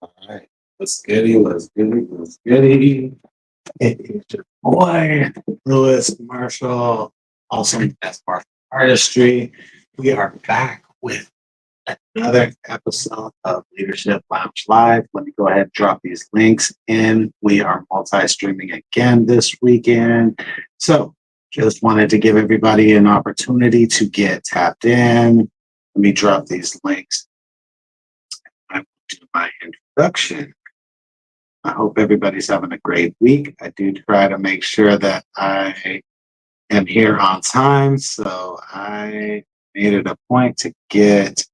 All right. Let's get it. Let's get it. Let's get it. It's your boy, Lewis Marshall, also known as Martial Artistry. We are back with another episode of Leadership Lounge Live. Let me go ahead and drop these links in. We are multi-streaming again this weekend. So just wanted to give everybody an opportunity to get tapped in. Let me drop these links. I will do my introduction. I hope everybody's having a great week. I do try to make sure that I am here on time. So I made it a point to get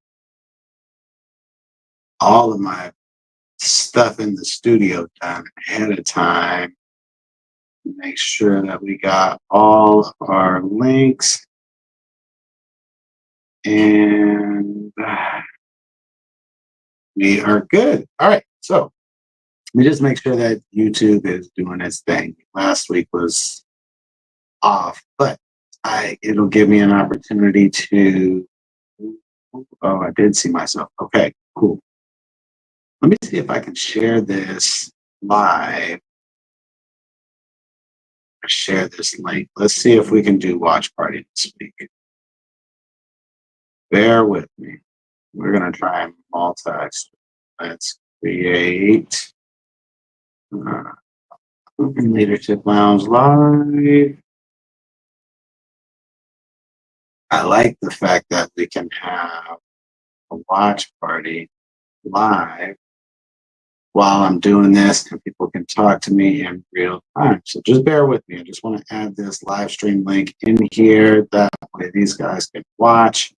all of my stuff in the studio done ahead of time. Make sure that we got all of our links and we are good. All right. So let me just make sure that YouTube is doing its thing. Last week was off, but it'll give me an opportunity to. Oh, I did see myself. Okay, cool. Let me see if I can share this live. Share this link. Let's see if we can do watch party this week. Bear with me. We're gonna try and multi. Let's create Leadership Lounge Live. I like the fact that we can have a watch party live while I'm doing this and people can talk to me in real time. So just bear with me. I just want to add this live stream link in here. That way these guys can watch.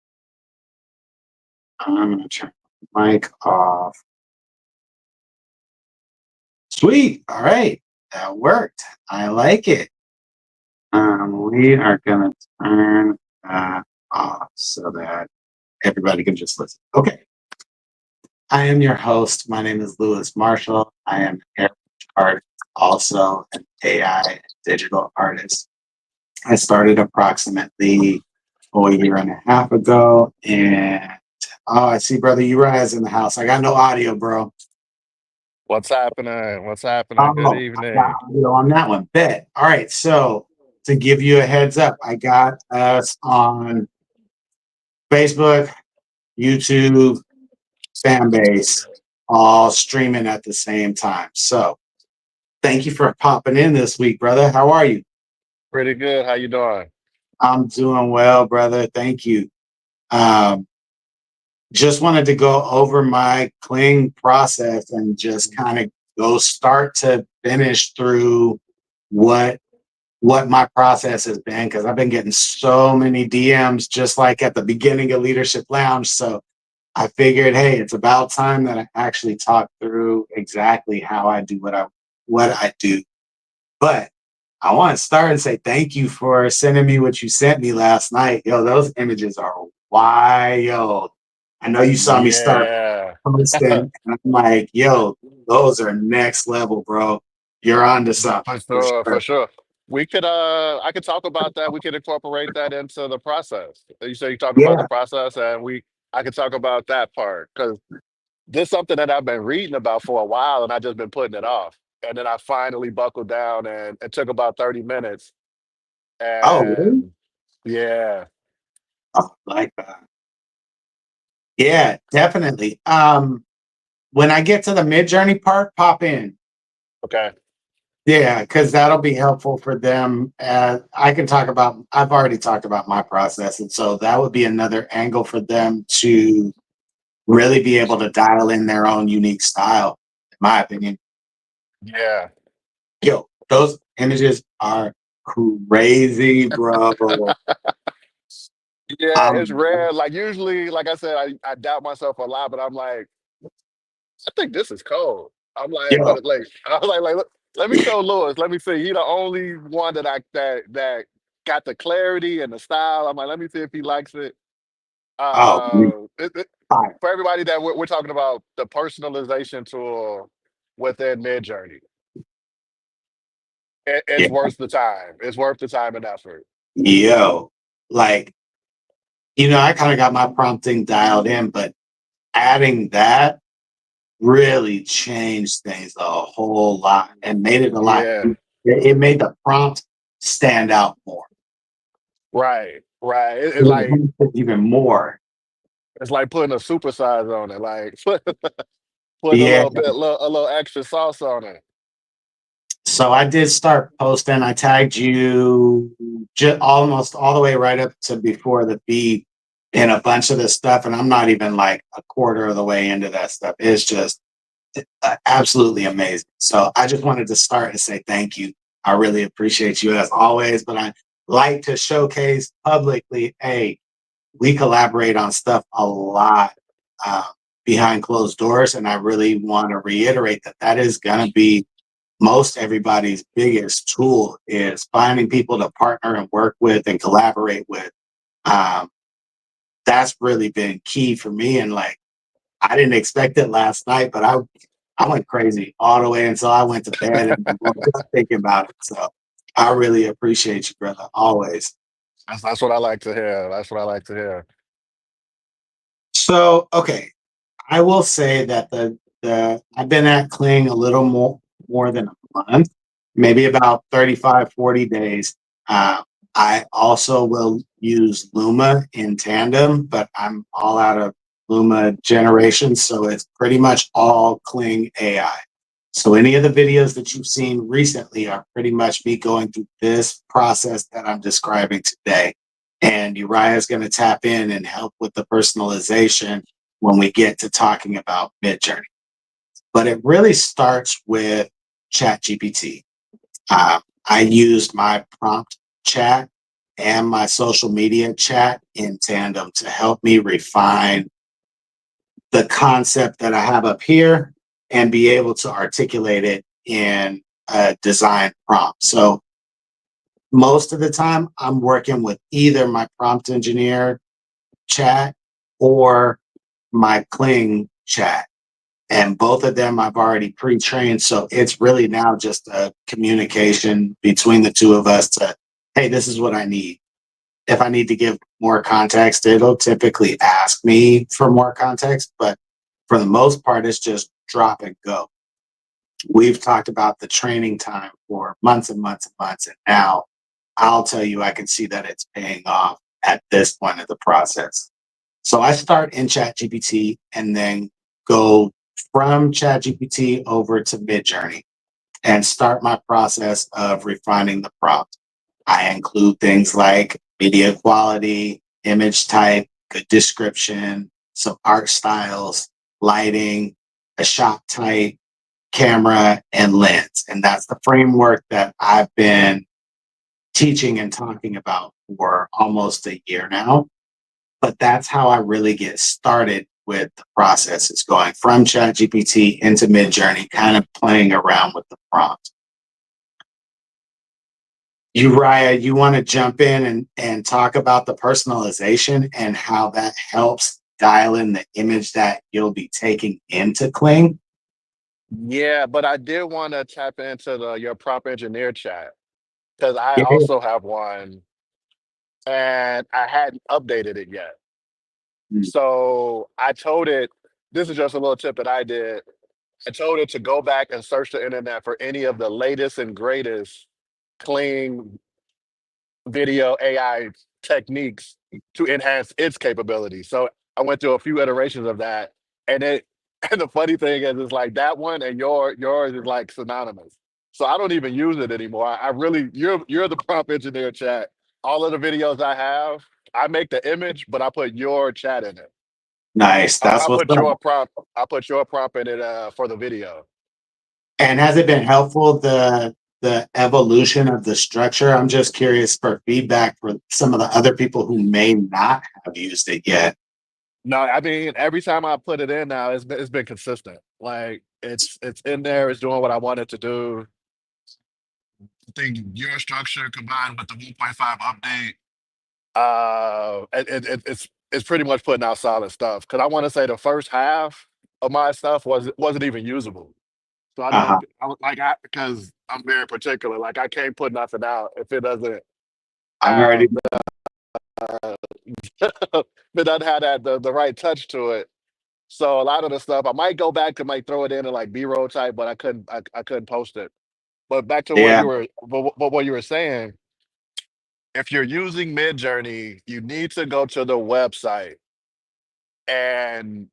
I'm going to turn the mic off. Sweet. All right. That worked. I like it. We are going to turn that off so that everybody can just listen. Okay. I am your host. My name is Lewis Marshall. I am an artist, also an AI digital artist. I started approximately a year and a half ago. And I see Brother Uriah's in the house. I got no audio, bro. What's happening? What's happening? Good Oh, I got evening. audio on that one. Bet. All right. So to give you a heads up, I got us on Facebook, YouTube, Fanbase, all streaming at the same time. So thank you for popping in this week, brother. How are you? Pretty good. How you doing? I'm doing well, brother. Thank you. Um, just wanted to go over my Kling process and just kind of go start to finish through what what my process has been because I've been getting so many DMs just like at the beginning of Leadership Lounge. So I figured, hey, it's about time that I actually talk through exactly how I do what I do. But I want to start and say thank you for sending me what you sent me last night. Yo, those images are wild. I know you saw me start Yeah, posting, and I'm like, yo, those are next level, bro. You're on to something for for sure, for sure. sure. I could talk about that. We could incorporate that into the process. You say you talk about the Yeah. process, and I could talk about that part because this is something that I've been reading about for a while, and I just been putting it off. And then I finally buckled down, and it took about 30 minutes. Oh, really? And yeah, Oh, like that. Yeah, definitely. When I get to the mid journey part, pop in. okay, Yeah, because that'll be helpful for them. I can talk about, I've already talked about my process. And so that would be another angle for them to really be able to dial in their own unique style, in my opinion. yeah. Yo, those images are crazy, bro. Yeah, it's Um, rare. Like usually, like I said, I doubt myself a lot, but I'm like, I think this is cold. I'm like, yo, but like, I was like, look, let me show Lewis. Let me see. He the only one that got the clarity and the style. I'm like, let me see if he likes it. oh, fire. For everybody that we're talking about the personalization tool within Midjourney. It's Yeah, worth the time. It's worth the time and effort. yo, like, I kind of got my prompting dialed in, but adding that. really changed things a whole lot and made it a lot. Yeah, It made the prompt stand out more. right, right. It enhanced it even more. It's like putting a supersize on it, like putting a Yeah. little bit, a little extra sauce on it. So I did start posting. I tagged you almost all the way right up to before the beat in a bunch of this stuff, and I'm not even like a quarter of the way into that stuff. It's just absolutely amazing. So I just wanted to start and say thank you. I really appreciate you as always, but I like to showcase publicly, hey, we collaborate on stuff a lot uh, behind closed doors, and I really want to reiterate that that is going to be most everybody's biggest tool is finding people to partner and work with and collaborate with. Um, that's really been key for me. And like, I didn't expect it last night, but I went crazy all the way until I went to bed and just thinking about it. So I really appreciate you, brother, always. That's what I like to hear. That's what I like to hear. So, okay, I will say that the I've been at Kling a little more than a month, maybe about 35, 40 days. Uh, I also will use Luma in tandem, but I'm all out of Luma generation, so it's pretty much all Kling AI. So any of the videos that you've seen recently are pretty much me going through this process that I'm describing today. And Uriah is going to tap in and help with the personalization when we get to talking about Midjourney. But it really starts with ChatGPT. I used my prompt chat and my social media chat in tandem to help me refine the concept that I have up here and be able to articulate it in a design prompt. So most of the time, I'm working with either my prompt engineer chat or my Kling chat. And both of them I've already pre-trained. So it's really now just a communication between the two of us to, hey, this is what I need. If I need to give more context, it'll typically ask me for more context. But for the most part, it's just drop and go. We've talked about the training time for months and months and months. And now I'll tell you, I can see that it's paying off at this point of the process. So I start in ChatGPT and then go from ChatGPT over to Midjourney and start my process of refining the prompt. I include things like media quality, image type, good description, some art styles, lighting, a shot type, camera, and lens. And that's the framework that I've been teaching and talking about for almost a year now. But that's how I really get started with the process. It's going from ChatGPT into Midjourney, kind of playing around with the prompt. Uriah, you want to jump in and talk about the personalization and how that helps dial in the image that you'll be taking into Kling? Yeah, but I did want to tap into your prompt engineer chat because I Yeah. also have one and I hadn't updated it yet. Mm. So I told it, this is just a little tip that I did. I told it to go back and search the internet for any of the latest and greatest clean video AI techniques to enhance its capabilities. So I went through a few iterations of that, and it and the funny thing is, it's like that one and yours is like synonymous. So I don't even use it anymore. I really you're the prompt engineer chat. All of the videos I have, I make the image, but I put your chat in it. Nice. I That's what's put up. your prompt. I put your prompt in it for the video. And has it been helpful the evolution of the structure? I'm just curious for feedback for some of the other people who may not have used it yet. No, I mean every time I put it in now, it's been consistent. Like it's in there, it's doing what I want it to do. I think your structure combined with the 1.5 update, it's pretty much putting out solid stuff. Because I want to say the first half of my stuff wasn't even usable. So I Uh-huh. know because I'm very particular. Like I can't put nothing out if it doesn't I'm already have if it doesn't have the right touch to it. So a lot of the stuff I might go back to might throw it in and like B-roll type, but I couldn't post it. But back to what Yeah. you were but what you were saying, if you're using Midjourney, you need to go to the website and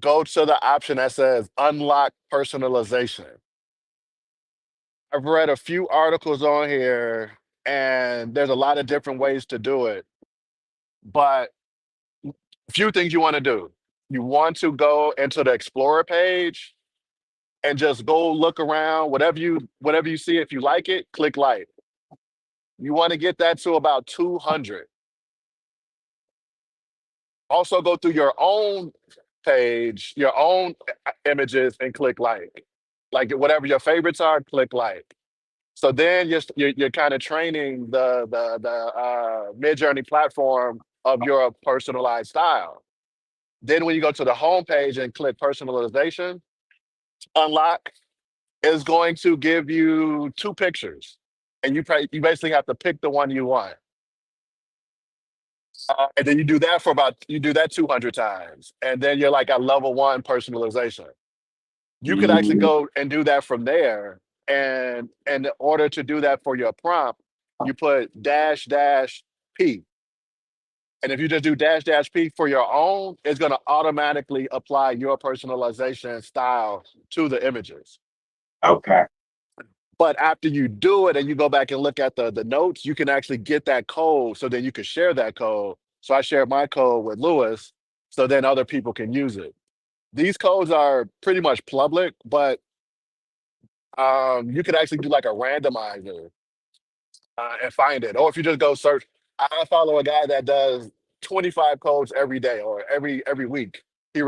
go to the option that says unlock personalization. I've read a few articles on here and there's a lot of different ways to do it. But a few things you want to do. You want to go into the Explorer page and just go look around. Whatever you see, if you like it, click like. You want to get that to about 200. Also go through your own page, your own images, and click like. Like whatever your favorites are, click like. So then you're kind of training the Midjourney platform of your personalized style. Then when you go to the home page and click personalization, unlock is going to give you two pictures, and you basically have to pick the one you want. And then you do that 200 times, and then you're like at level one personalization. You could actually Mm, go and do that from there. And in order to do that for your prompt, you put dash dash p. And if you just do dash dash p for your own, it's going to automatically apply your personalization style to the images. okay. But after you do it and you go back and look at the notes, you can actually get that code so then you can share that code. So I share my code with Lewis so then other people can use it. These codes are pretty much public, but you could actually do like a randomizer and find it. Or if you just go search, I follow a guy that does 25 codes every day or every week. He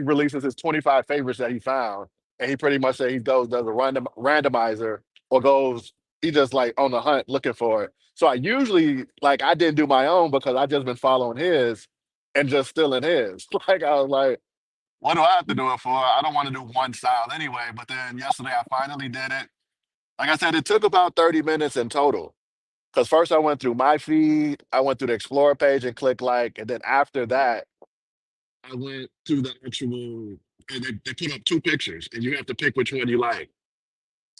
releases his 25 favorites that he found, and he pretty much say he goes does a randomizer or goes he just like on the hunt looking for it. So I usually like I didn't do my own because I just been following his and just stealing his. Like I was like, what do I have to do it for? I don't want to do one style anyway. But then yesterday I finally did it. Like I said, it took about 30 minutes in total. Because first I went through my feed, I went through the Explorer page and click like, and then after that, I went to the actual, and they put up two pictures, and you have to pick which one you like.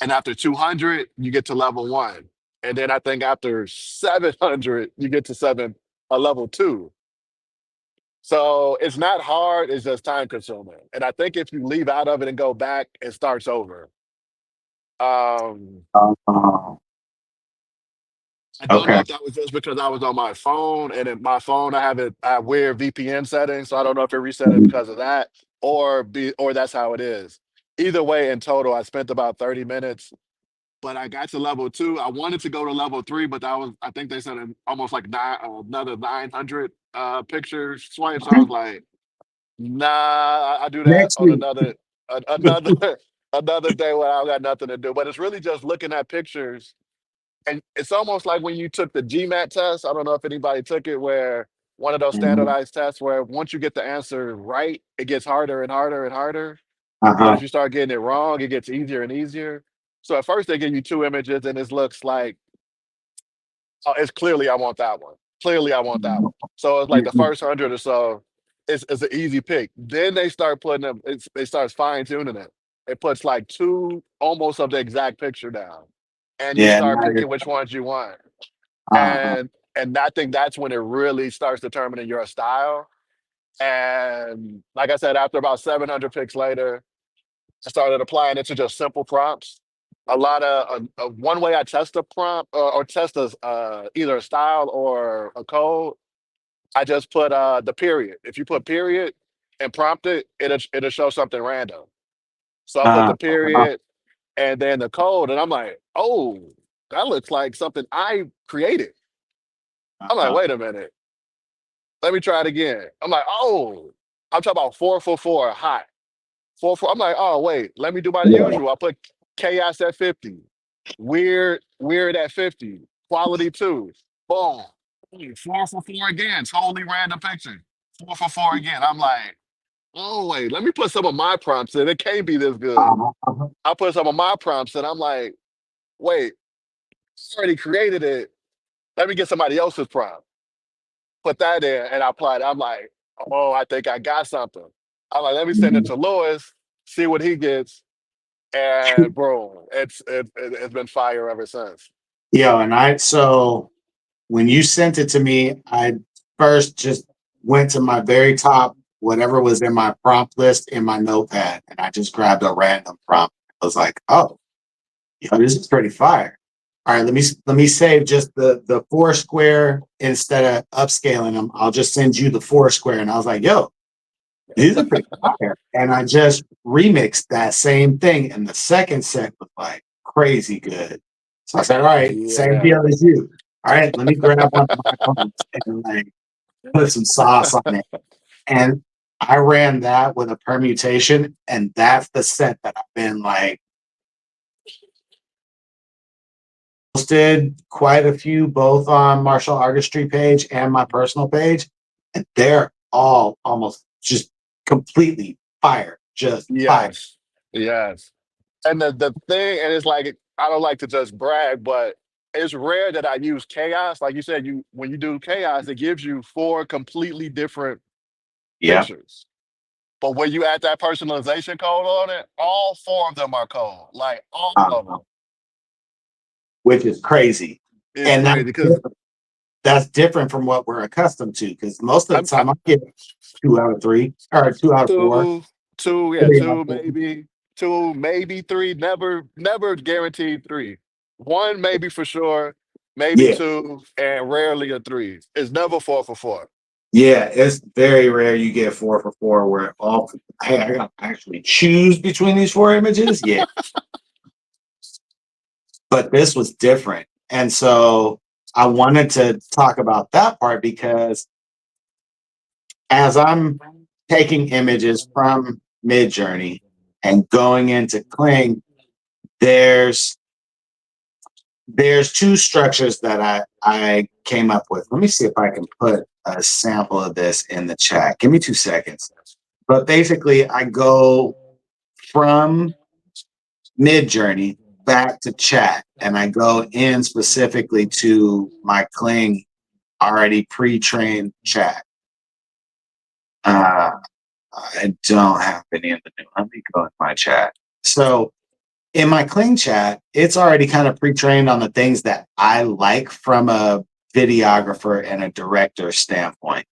And after 200, you get to level one. And then I think after 700, you get to a level two. So it's not hard, it's just time consuming. And I think if you leave out of it and go back, it starts over. Um, Uh, I don't know okay. if that was just because I was on my phone and in my phone I have weird VPN settings, so I don't know if it reset it because of that or that's how it is. Either way, in total, I spent about 30 minutes, but I got to level two. I wanted to go to level three, but that was I think they said almost like another 900 pictures swipe. So I was like, nah, I do that Next on week. another another day when I got nothing to do. But it's really just looking at pictures and it's almost like when you took the GMAT test. I don't know if anybody took it, where one of those Mhm. standardized tests where once you get the answer right, it gets harder and harder and harder. But Uh-huh. if you start getting it wrong, it gets easier and easier. So at first they give you two images and it looks like, oh, it's clearly I want that one. Clearly I want that one. So it's like the Mhm. first 100 or so is an easy pick. Then they start putting them, it starts fine tuning it. It puts like two almost of the exact picture down. And you Yeah. start picking which ones you want. Uh-huh. And I think that's when it really starts determining your style. And like I said, after about 700 picks later, I started applying it to just simple prompts. A lot of one way I test a prompt or test either a style or a code. I just put the period. If you put period and prompt it, it'll show something random. So I put the Uh-huh. period and then the code, and I'm like, oh, that looks like something I created. I'm like, Uh-huh. wait a minute. Let me try it again. I'm like, oh, I'm talking about 444 hot. 4 4. I'm like, oh wait, let me do my Yeah. usual. I put chaos at 50, weird at 50, quality two. Boom. 444 again. Totally random picture. 444 again. I'm like, oh wait, let me put some of my prompts in. It can't be this good. Uh-huh. I put some of my prompts in. I'm like, wait, I already created it. Let me get somebody else's prompt. Put that in and I applied it. I'm like, oh, I think I got something. I'm like, let me send it to Lewis, see what he gets, and bro, it's been fire ever since. Yo, so when you sent it to me, I first just went to my very top, whatever was in my prompt list in my notepad, and I just grabbed a random prompt. I was like, oh, yo, this is pretty fire. All right, let me save just the four square instead of upscaling them. I'll just send you the four square. And I was like, yo, these are pretty fire. And I just remixed that same thing. And the second set was like crazy good. So I said, all right, same Yeah. deal as you. All right, let me grab one of my phones and like put some sauce on it. And I ran that with a permutation, and that's the set that I've been like posted quite a few, both on Martial Artistry page and my personal page, and they're all almost just completely fire, just fire. Yes. Yes. And the thing, and it's like I don't like to just brag, but it's rare that I use chaos. Like you said, you when you do chaos, it gives you four completely different Yeah, pictures. But when you add that personalization code on it, all four of them are cold. Like all of them. um, which is crazy, It's and crazy because that's different from what we're accustomed to. Because most of the I time, I get 2 out of 3 or 2 out of 4. two, two, yeah, 3 out of 4. two, maybe three. Never guaranteed three. One maybe for sure, maybe Yeah, two, and rarely a three. It's never four for four. yeah, it's very rare you get 4 for 4 where all. Hey, I got to actually choose between these 4 images. Yeah, but this was different. And so I wanted to talk about that part because as I'm taking images from Midjourney and going into Kling, there's there's two structures that I came up with. Let me see if I can put a sample of this in the chat. Give me 2 seconds. But basically, I go from Midjourney back to chat, and I go in specifically to my Kling already pre-trained chat. Uh, I don't have any in the new. Let me go in my chat. So in my Kling chat, it's already kind of pre-trained on the things that I like from a videographer and a director standpoint.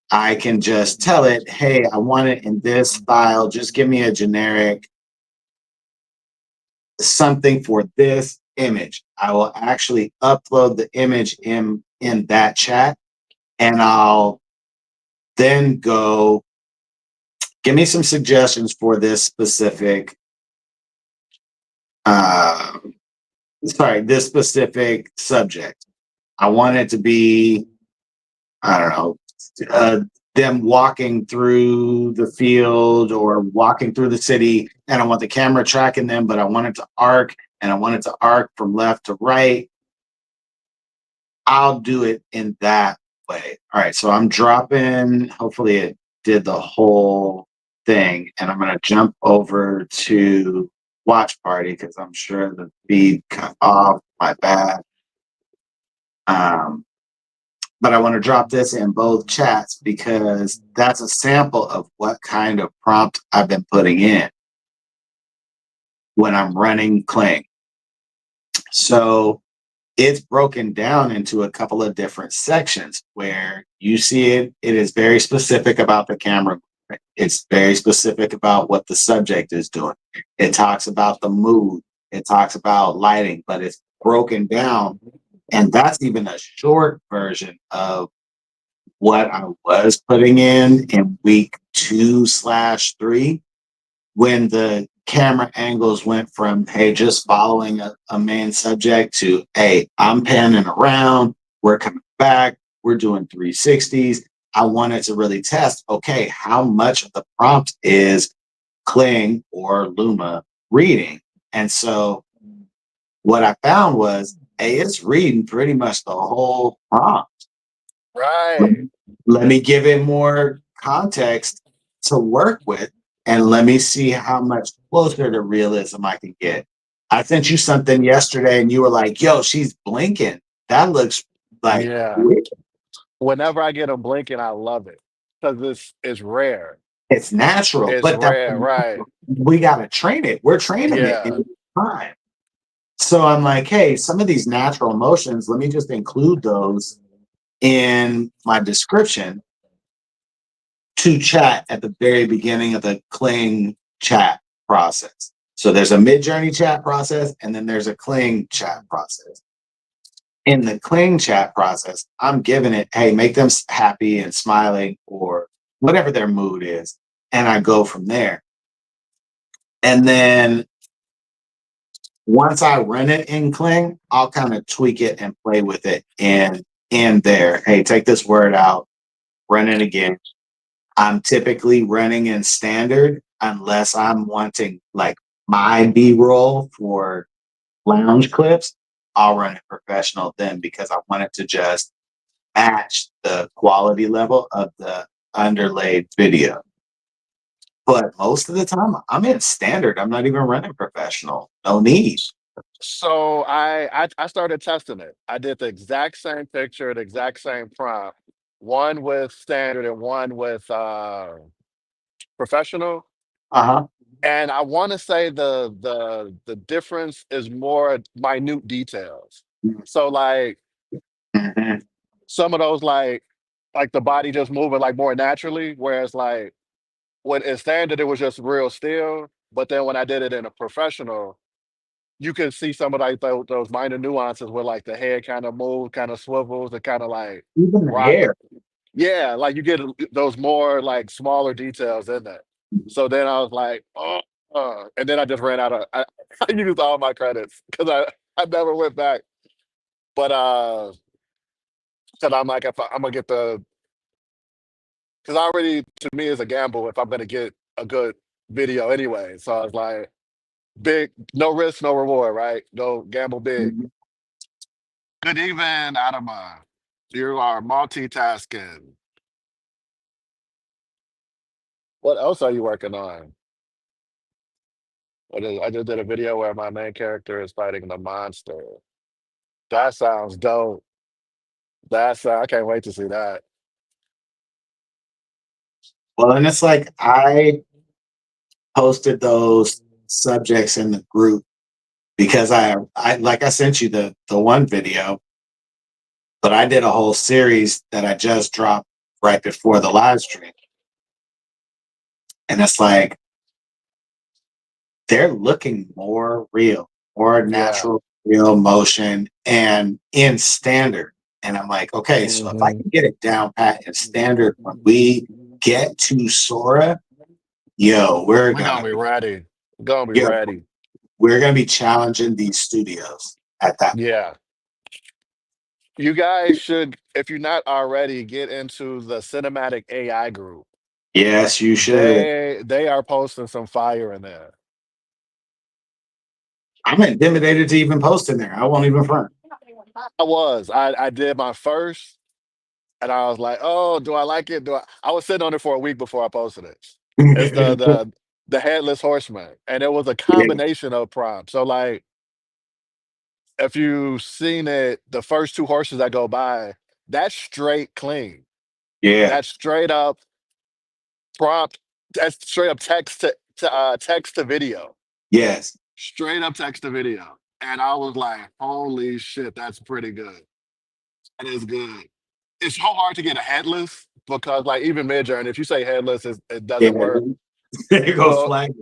I can just tell it, hey, I want it in this style. Just give me a generic something for this image. I will actually upload the image in that chat, and I'll then go give me some suggestions for this specific uh this specific subject. I want it to be, I don't know, uh, them walking through the field or walking through the city, and I want the camera tracking them, but I want it to arc, and I want it to arc from left to right. I'll do it in that way. All right, so I'm dropping, hopefully it did the whole thing, and I'm going to jump over to watch party because I'm sure the feed cut off. My bad. Um, but I want to drop this in both chats because that's a sample of what kind of prompt I've been putting in when I'm running Kling. So it's broken down into a couple of different sections where you see it is very specific about the camera. It's very specific about what the subject is doing. It talks about the mood. It talks about lighting, but it's broken down. And that's even a short version of what I was putting in week 2/3 when the camera angles went from, hey, just following a main subject to, hey, I'm panning around, we're coming back, we're doing 360s. I wanted to really test, okay, how much of the prompt is Kling or Luma reading? And so what I found was, hey, it's reading pretty much the whole prompt. Right. Let me give it more context to work with, and let me see how much closer to realism I can get. I sent you something yesterday and you were like, yo, she's blinking. That looks like Yeah. weird. Whenever I get them blinking, I love it because it's rare. It's natural, It's but that's rare, right? we got to train it. We're training it Yeah. in time. So I'm like, hey, some of these natural emotions, let me just include those in my description to chat at the very beginning of the Kling chat process. So there's a mid journey chat process, and then there's a Kling chat process. In the Kling chat process, I'm giving it, hey, make them happy and smiling or whatever their mood is. And I go from there. And then once I run it in Kling, I'll kind of tweak it and play with it in there. Hey, take this word out, run it again. I'm typically running in standard unless I'm wanting like my B-roll for lounge clips. I'll run it professional then because I want it to just match the quality level of the underlaid video. But most of the time, I'm in standard. I'm not even running professional. No need. So I started testing it. I did the exact same picture, the exact same prompt, one with standard and one with professional. Uh huh. And I want to say the difference is more minute details. So like Mhm. some of those like the body just moving like more naturally, whereas like when in standard it was just real still. But then when I did it in a professional, you can see some of like those minor nuances where like the head kind of moves, kind of swivels, and kind of like Even the rock. hair. Yeah, like you get those more like smaller details in that. So then I was like, oh, and then I just ran out of. I used all my credits because I never went back. But because I'm like, if I'm gonna get the because already to me is a gamble if I'm gonna get a good video anyway. So I was like, big, no risk, no reward, right? Go gamble big. Mhm. Good evening, Adama. You are multitasking. What else are you working on? I just did a video where my main character is fighting the monster. That sounds dope. I can't wait to see that. Well, and it's like I posted those subjects in the group because I like I sent you the one video, but I did a whole series that I just dropped right before the live stream. And it's like they're looking more real, more Yeah. natural, real motion and in standard. And I'm like, okay, so if I Hmm. can get it down pat in standard when we get to Sora, yo, we're We're gonna gonna be be ready. We're gonna be yo, ready. we're gonna be challenging these studios at that. Yeah. You guys should, if you're not already, get into the cinematic AI group. Yes, you should. They are posting some fire in there. I'm intimidated to even post in there. I won't even front. I did my first, and I was like, oh, do I like it? I was sitting on it for a week before I posted it. It's the headless horseman, and it was a Yeah, combination of prompts. So like, if you've seen it, the first two horses that go by, that's straight clean. yeah, That's straight up prompt. That's straight up text to video. yes, Straight up text to video. And I was like, holy shit, that's pretty good. That is good. It's so hard to get a headless because like even Midjourney, if you say headless, it yeah. doesn't work. There goes So flag.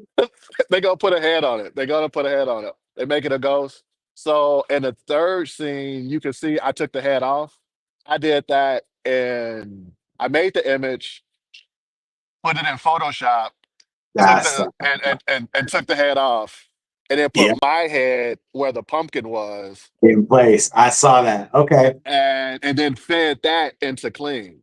they gonna put a head on it. They're gonna put a head on it. They make it a ghost. So in the third scene, you can see I took the head off. I did that and I made the image, put it in Photoshop, took That's the and took the head off, and then put yeah, my head where the pumpkin was, in place. I saw that. Okay. and then fed that into Clean.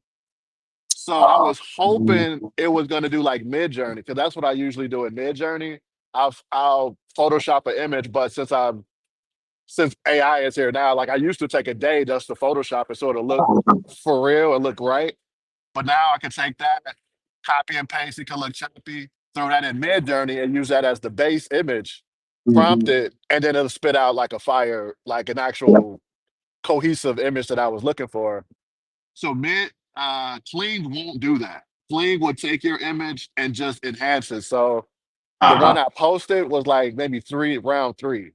So I Uh, was hoping it was gonna do like Mid Journey because that's what I usually do in Mid Journey. I'll Photoshop an image, but since AI is here now, like I used to take a day just to Photoshop and sort of look for real and look right. But now I can take that, copy and paste, it can look choppy, throw that in Mid Journey and use that as the base image, prompt mhm. it, and then it'll spit out like a fire, like an Yep. actual cohesive image that I was looking for. So Clean won't do that. Kling would take your image and just enhance it. So the one Uh-huh. I posted was like maybe round three,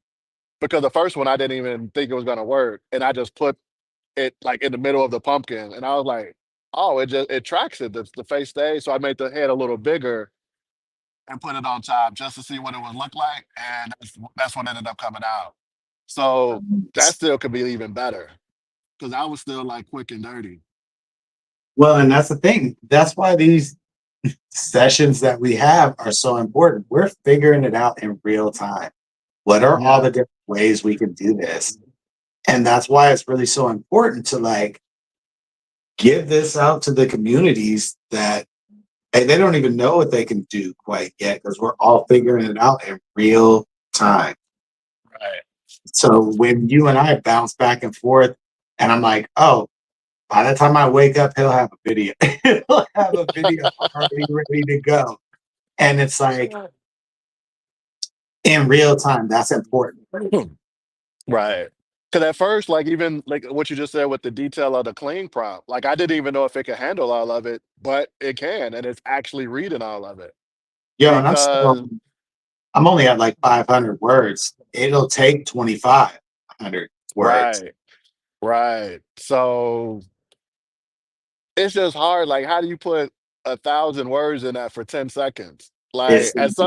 because the first one I didn't even think it was gonna work, and I just put it like in the middle of the pumpkin, and I was like, oh, it tracks it. The face stays. So I made the head a little bigger and put it on top just to see what it would look like, and that's what ended up coming out. So that still could be even better because I was still like quick and dirty. Well, and that's the thing. That's why these sessions that we have are so important. We're figuring it out in real time. What are all Yeah, the different ways we can do this? And that's why it's really so important to like give this out to the communities that hey, they don't even know what they can do quite yet because we're all figuring it out in real time. right. So when you and I bounce back and forth, and I'm like, oh, by the time I wake up, he'll have a video. He'll have a video already ready to go. And it's like in real time, that's important. Right. Because at first, like even like what you just said with the detail of the clean prompt, like I didn't even know if it could handle all of it, but it can, and it's actually reading all of it. Yo, and Because I'm only at like 500 words. It'll take 2,500 words. right, right. So it's just hard. Like, how do you put 1,000 words in that for 10 seconds? Like It's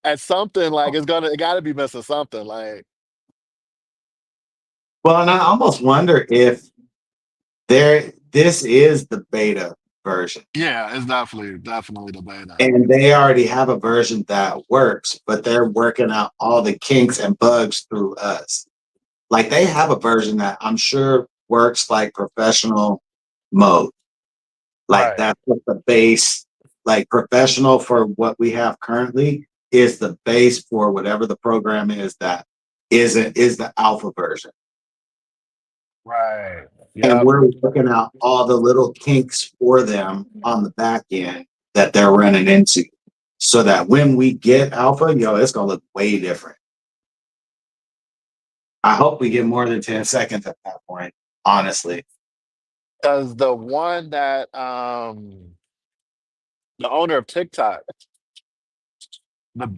at something like it gotta be missing something. Like, well, and I almost wonder if this is the beta version. yeah, it's definitely the beta. And they already have a version that works, but they're working out all the kinks and bugs through us. Like they have a version that I'm sure works like professional mode. Like Right, that's what the base, like professional for what we have currently is the base for whatever the program is that is the alpha version. right. And Yep. we're working out all the little kinks for them on the back end that they're running into. So that when we get alpha, yo, it's gonna look way different. I hope we get more than 10 seconds at that point, honestly. Because the one that the owner of TikTok, the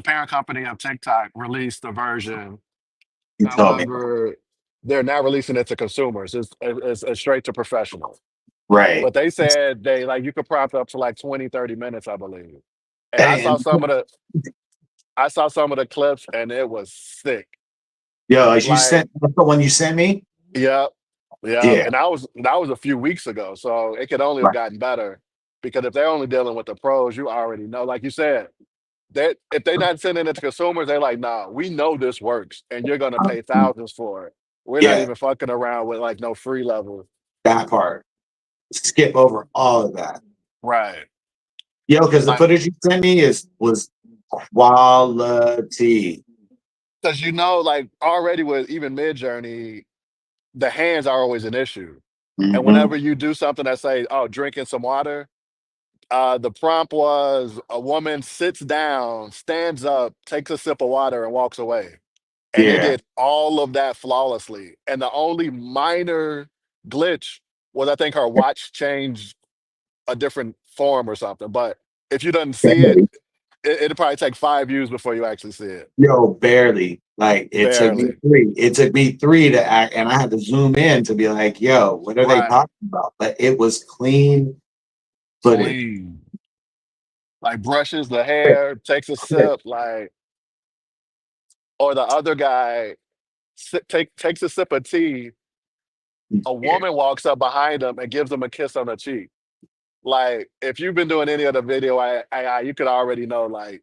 parent company of TikTok released a version. You told me. However, they're now releasing it to consumers. It's straight to professionals. Right. But they said they like you could prompt up to like 20, 30 minutes, I believe. And And I saw some of the clips and it was sick. yo, as you Like, sent the one you sent me, yep, yep. yeah, And that was a few weeks ago. So it could only have right. gotten better. Because if they're only dealing with the pros, you already know. Like you said, that if they're not sending it to consumers, they're like, nah, we know this works and you're gonna pay thousands for it. We're not Yeah, even fucking around with like no free level. that part. Skip over all of that. Right. Yo, because the Like, footage you sent me was quality. because like already with even mid journey, the hands are always an issue. And Hmm. whenever you do something that say, oh, drinking some water, the prompt was a woman sits down, stands up, takes a sip of water, and walks away. And it Yeah. did all of that flawlessly. And the only minor glitch was I think her watch changed a different form or something. But if you didn't see it, it'll probably take 5 views before you actually see it. Yo, barely. Like it took me Barely. three. It took me three to act, and I had to zoom in to be like, "Yo, what are they Right. talking about?" But it was clean footage. Clean. Like brushes the hair, takes a sip, like, or the other guy takes a sip of tea. A Yeah. woman walks up behind him and gives him a kiss on the cheek. Like, if you've been doing any of the video AI, you could already know, like,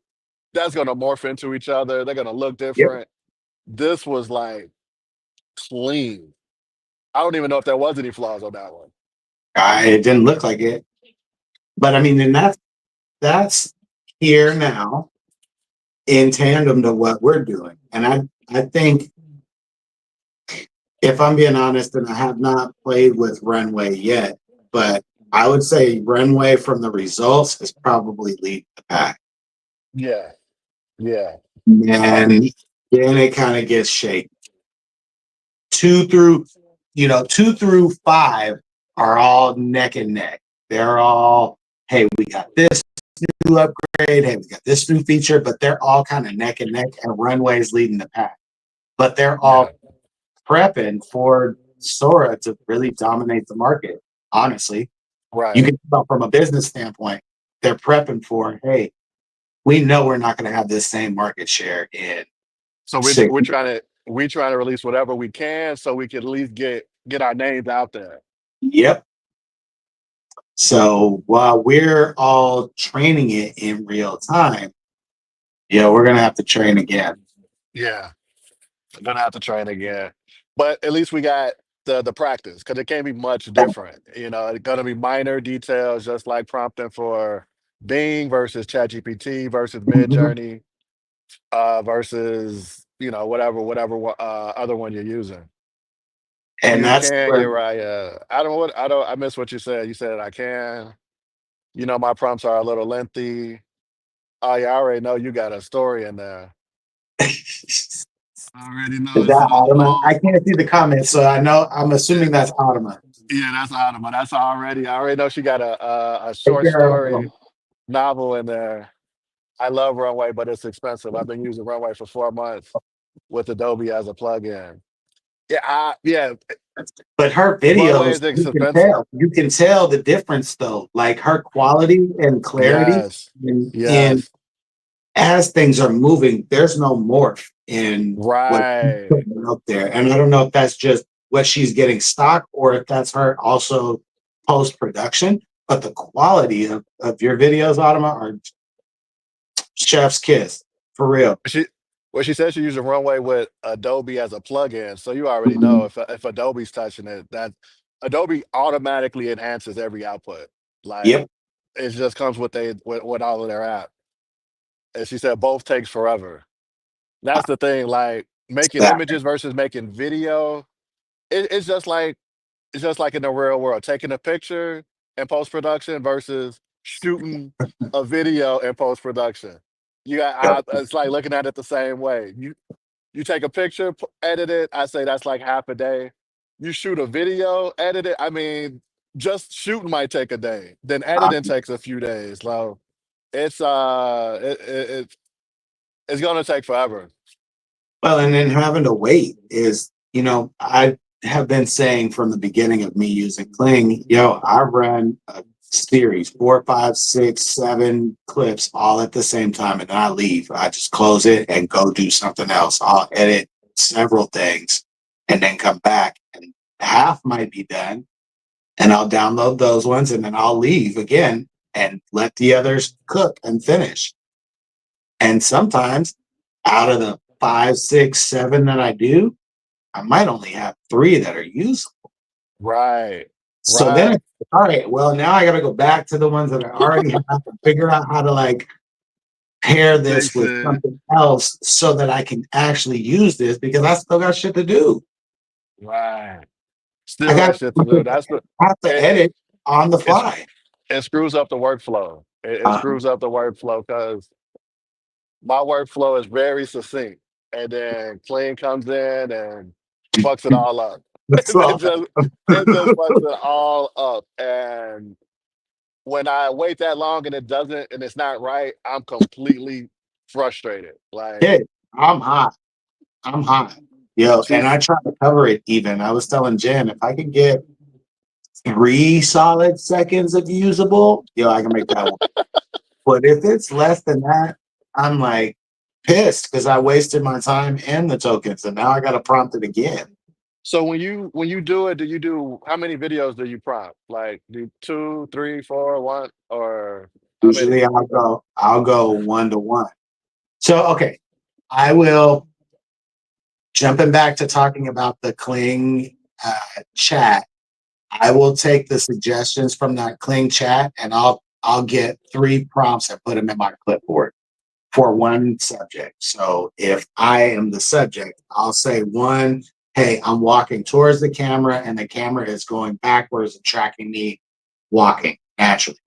that's gonna morph into each other. They're gonna look Yep. different. This was like clean. I don't even know if there was any flaws on that one. It didn't look like it, but I mean, then that's here now in tandem to what we're doing, and I think if I'm being honest, and I have not played with Runway yet, but I would say Runway from the results is probably leading the pack. Yeah, yeah, And then it kind of gets shaky. Two through, 2 through 5 are all neck and neck. They're all hey, we got this new upgrade, hey, we got this new feature, but they're all kind of neck and neck, and Runway's leading the pack. But they're Yeah. all prepping for Sora to really dominate the market. Honestly, you Right. can tell from a business standpoint, they're prepping for, hey, we know we're not going to have this same market share in So we're six. we're trying to release whatever we can so we can at least get our names out there. Yep. So while we're all training it in real time, yeah, we're going to have to train again. Yeah. Gonna have to train again. But at least we got the practice because it can't be much different. It's gonna be minor details, just like prompting for Bing versus ChatGPT versus Mhm. Midjourney, versus other one you're using. And You that's can get where, right. I miss what you said. You said I can. My prompts are a little lengthy. Oh yeah, I already know you got a story in there. is I already know it's that a Ottoman? whole. I can't see the comments, so I'm Yeah, assuming that's Ottoman. yeah, that's Autumn. That's already. I already know she got a Hey, short story girl. novel in there. I love Runway, but it's expensive. I've been using Runway for 4 months with Adobe as a plugin. Yeah. But her Runway videos, is expensive. you can tell the difference though, like her quality and clarity Yes, in yes, as things are moving, there's no morph in what she's right. putting out there. And I don't know if that's just what she's getting stock or if that's her also post production. But the quality of your videos, Autumn, are chef's kiss for real. She well, she said she using Runway with Adobe as a plugin, so you already know Mhm. if Adobe's touching it, that Adobe automatically enhances every output. Like Yep. it just comes with all of their apps. And she said both takes forever. That's the thing. Like making That. images versus making video. It's just like in the real world, taking a picture in post production versus shooting a video in post production. Yep. It's like looking at it the same way. You take a picture, edit it. I say that's like half a day. You shoot a video, edit it. I mean, just shooting might take a day. Then editing takes a few days. So it's gonna take forever. Well, and then having to wait is, I have been saying from the beginning of me using Kling, I run a series, 4, 5, 6, 7 clips all at the same time, and then I leave. I just close it and go do something else. I'll edit several things and then come back, and half might be done, and I'll download those ones, and then I'll leave again and let the others cook and finish. And sometimes out of the 5, 6, 7 that I do, I might only have 3 that are useful. Right. So then, Right. all right, well, now I got to go back to the ones that I already have and figure out how to like pair this Fix with it. something else so that I can actually use this because I still got shit to do. Right. I Still got got shit to do. That's the I have to it, edit on the it's fly. it screws up the workflow. It Uh, screws up the workflow because my workflow is very succinct. And then Clean comes in and fucks it all up. that's it all. just it just fucks it all up. And when I wait that long and it doesn't and it's not right, I'm completely frustrated. Like Shit, I'm hot. I'm hot. Yo, and I she's try to cover it even. I was telling Jen if I could get 3 solid seconds of usable, I can make that one. But if it's less than that, I'm like pissed because I wasted my time and the tokens, and now I got to prompt it again. so when you do it, do you do how many videos do you prompt? Like do two, three, four, one, or how Usually, many? I'll go 1 to 1. So okay, I will jumping back to talking about the Kling chat. I will take the suggestions from that Kling chat, and I'll get 3 prompts and put them in my clipboard for one subject. So if I am the subject, I'll say one, hey, I'm walking towards the camera and the camera is going backwards and tracking me walking naturally.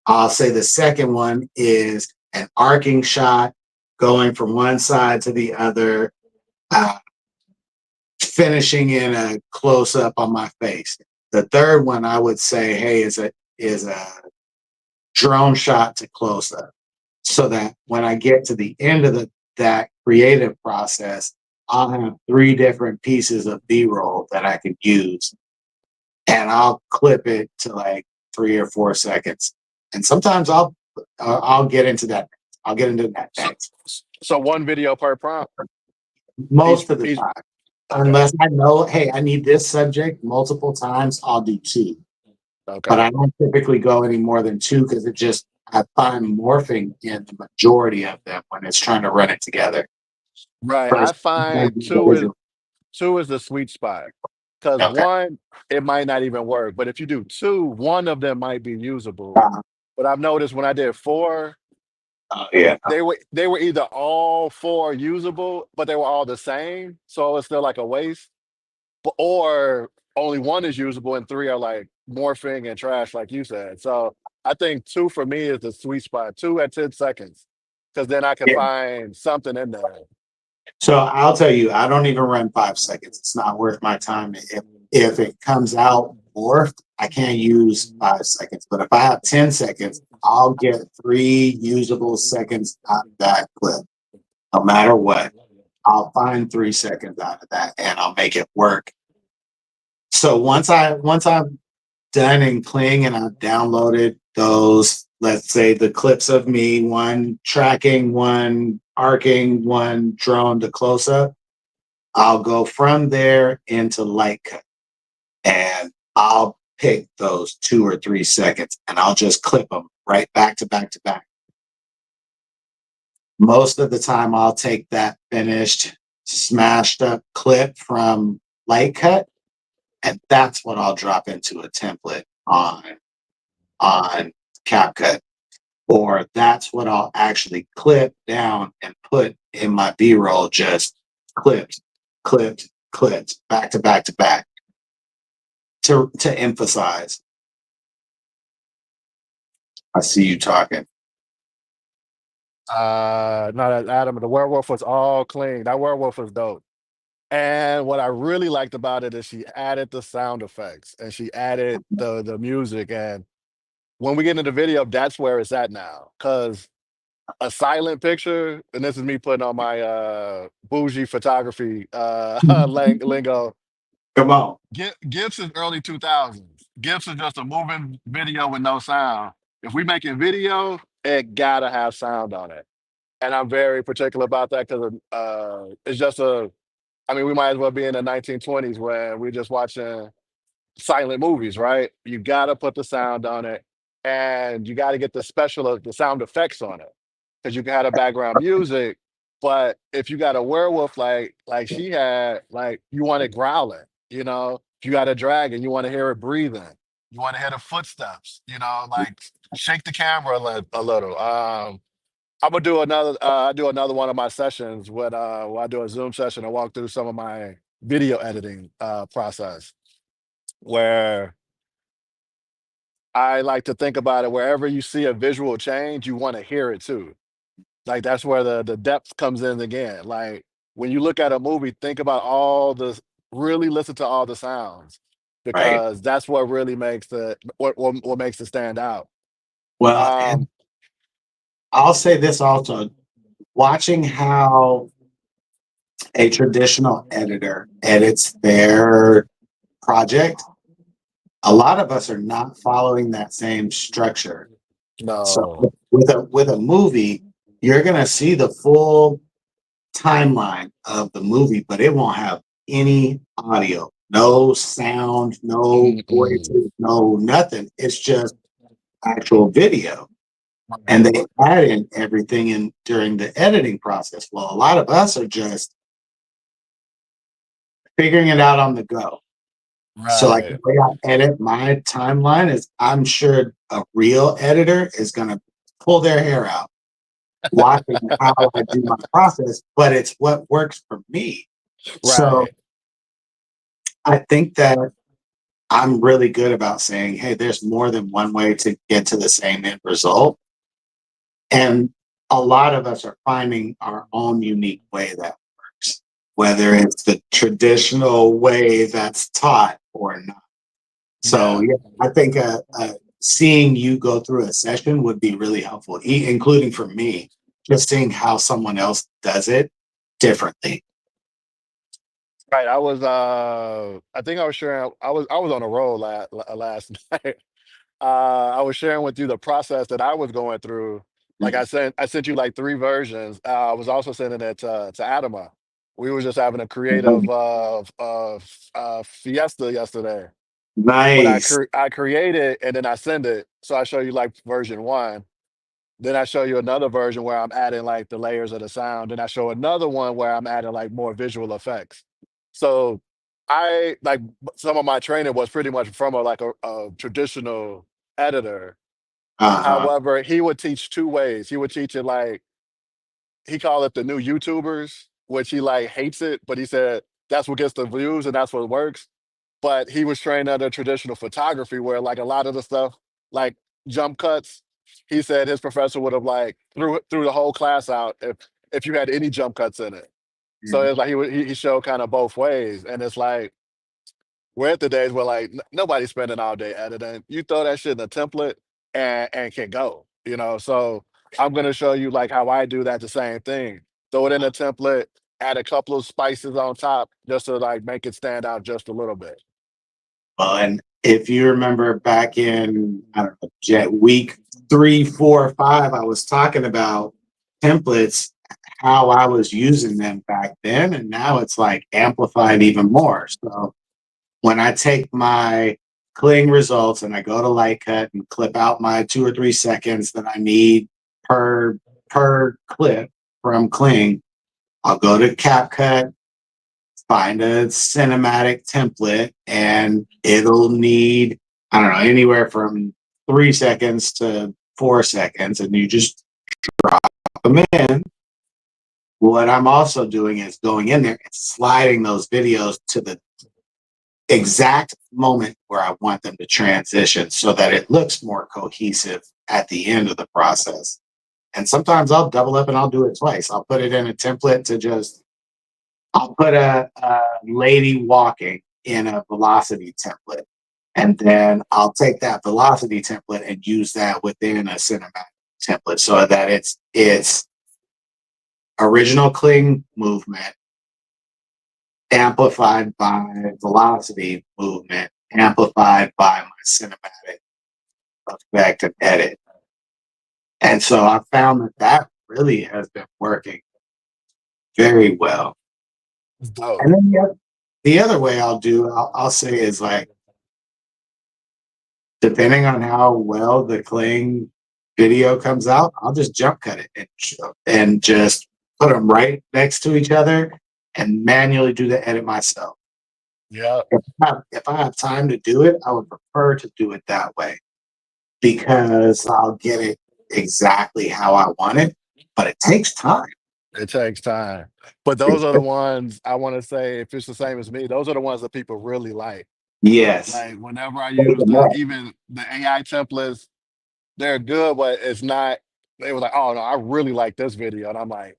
I'll say the second one is an arcing shot going from one side to the other, uh, finishing in a close up on my face. The third one I would say, hey, is a drone shot to close up, so that when I get to the end of that creative process, I'll have 3 different pieces of B-roll that I could use, and I'll clip it to like 3 or 4 seconds. And sometimes I'll get into that. I'll get into that So, next. so one video per prompt. Each, Most of the each. time, Okay. unless I know, hey, I need this subject multiple times, I'll do 2. But Okay. I don't typically go any more than 2 because I find morphing in the majority of them when it's trying to run it together. Right. I First, find two is the sweet spot. Because okay. one, it might not even work. But if you do two, one of them might be usable. Uh, But I've noticed when I did 4, yeah. they were either all 4 usable, but they were all the same. So it's still like a waste. Or only 1 is usable and 3 are like morphing and trash, like you said. So I think 2 for me is the sweet spot. 2 at 10 seconds. Because then I can Yeah. find something in there. So I'll tell you, I don't even run 5 seconds. It's not worth my time. If it comes out morphed, I can't use 5 seconds. But if I have 10 seconds, I'll get 3 usable seconds out of that clip, no matter what. I'll find 3 seconds out of that and I'll make it work. So once I'm done in Kling and I've downloaded those, let's say the clips of me, one tracking, one arcing, one drone to close up, I'll go from there into light cut and I'll pick those 2 or 3 seconds and I'll just clip them right back to back to back. Most of the time I'll take that finished, smashed up clip from light cut, and that's what I'll drop into a template on CapCut. Or that's what I'll actually clip down and put in my B-roll, just clipped, clipped, clipped, back to back to back to emphasize. I see you talking. Not Adam. The werewolf was all clean. That werewolf was dope. And what I really liked about it is she added the sound effects and she added the music. And when we get into the video, that's where it's at now. Cause a silent picture, and this is me putting on my bougie photography lingo. Come on. GIFs is early 2000s. GIFs is just a moving video with no sound. If we making video, it gotta have sound on it. And I'm very particular about that because it's just I mean, we might as well be in the 1920s when we're just watching silent movies, right? You gotta put the sound on it, and you gotta get the sound effects on it, because you can have the background music. But if you got a werewolf like she had, like you want it growling, if you got a dragon, you want to hear it breathing, you want to hear the footsteps, like shake the camera a little. I'm gonna do another. I do another one of my sessions where I do a Zoom session and walk through some of my video editing process, where I like to think about it. Wherever you see a visual change, you want to hear it too. Like that's where the depth comes in again. Like when you look at a movie, think about really listen to all the sounds, Right. because that's what really makes what makes it stand out. Well, and Um, I'll say this also, watching how a traditional editor edits their project, a lot of us are not following that same structure. So no, with a movie, you're gonna see the full timeline of the movie, but it won't have any audio, no sound, no mm-mm. voices, no nothing. It's just actual video. And Right, they add in everything in during the editing process. Well, a lot of us are just figuring it out on the go. So like the right. way I edit my timeline is I'm sure a real editor is gonna pull their hair out watching how I do my process, but it's what works for me. So Right. I think that I'm really good about saying, hey, there's more than one way to get to the same end result. And a lot of us are finding our own unique way that works, whether it's the traditional way that's taught or not. So Yeah. yeah, I think seeing you go through a session would be really helpful, including for me, just seeing how someone else does it differently. Right. I think I was sharing. I was on a roll last night. I was sharing with you the process that I was going through. Like I sent you like three versions. I was also sending it to Adama. We were just having a creative fiesta yesterday. But Nice. I create it and then I send it. So I show you like version one. Then I show you another version where I'm adding like the layers of the sound. Then I show another one where I'm adding like more visual effects. So I like some of my training was pretty much from a traditional editor. Uh-huh. However, he would teach two ways. He would teach it like he called it the new YouTubers, which he like hates it, but he said that's what gets the views and that's what works. But he was trained under traditional photography where like a lot of the stuff, like jump cuts, he said his professor would have like threw the whole class out if you had any jump cuts in it. So it's like he showed kind of both ways. And it's like we're at the days where like nobody's spending all day editing. You throw that shit in a template and can go, you know. So I'm gonna show you like how I do that the same thing. Throw it in a template, add a couple of spices on top just to like make it stand out just a little bit. Well, and if you remember back in, I don't know, week 3, 4, 5, I was talking about templates, how I was using them back then, and now it's like amplified even more. So when I take my Kling results and I go to Light Cut and clip out my 2 or 3 seconds that I need per clip from Kling, I'll go to CapCut, find a cinematic template, and it'll need, I don't know, anywhere from 3 seconds to 4 seconds, and you just drop them in. What I'm also doing is going in there and sliding those videos to the exact moment where I want them to transition so that it looks more cohesive at the end of the process. And sometimes I'll double up and I'll do it twice. I'll put it in a template to just, I'll put a lady walking in a velocity template. And then I'll take that velocity template and use that within a cinematic template so that it's original Kling movement amplified by velocity movement, amplified by my cinematic effect and edit. And so I found that that really has been working very well. It's dope. And then the other way I'll say is like, depending on how well the Kling video comes out, I'll just jump cut it and just put them right next to each other and manually do the edit myself. Yeah. If I have time to do it, I would prefer to do it that way because I'll get it exactly how I want it, but it takes time. It takes time. But those are the ones I want to say, if it's the same as me, those are the ones that people really like. Yes. Like whenever I use even the AI templates, they're good, but it's not. They were like, oh no, I really like this video, and I'm like,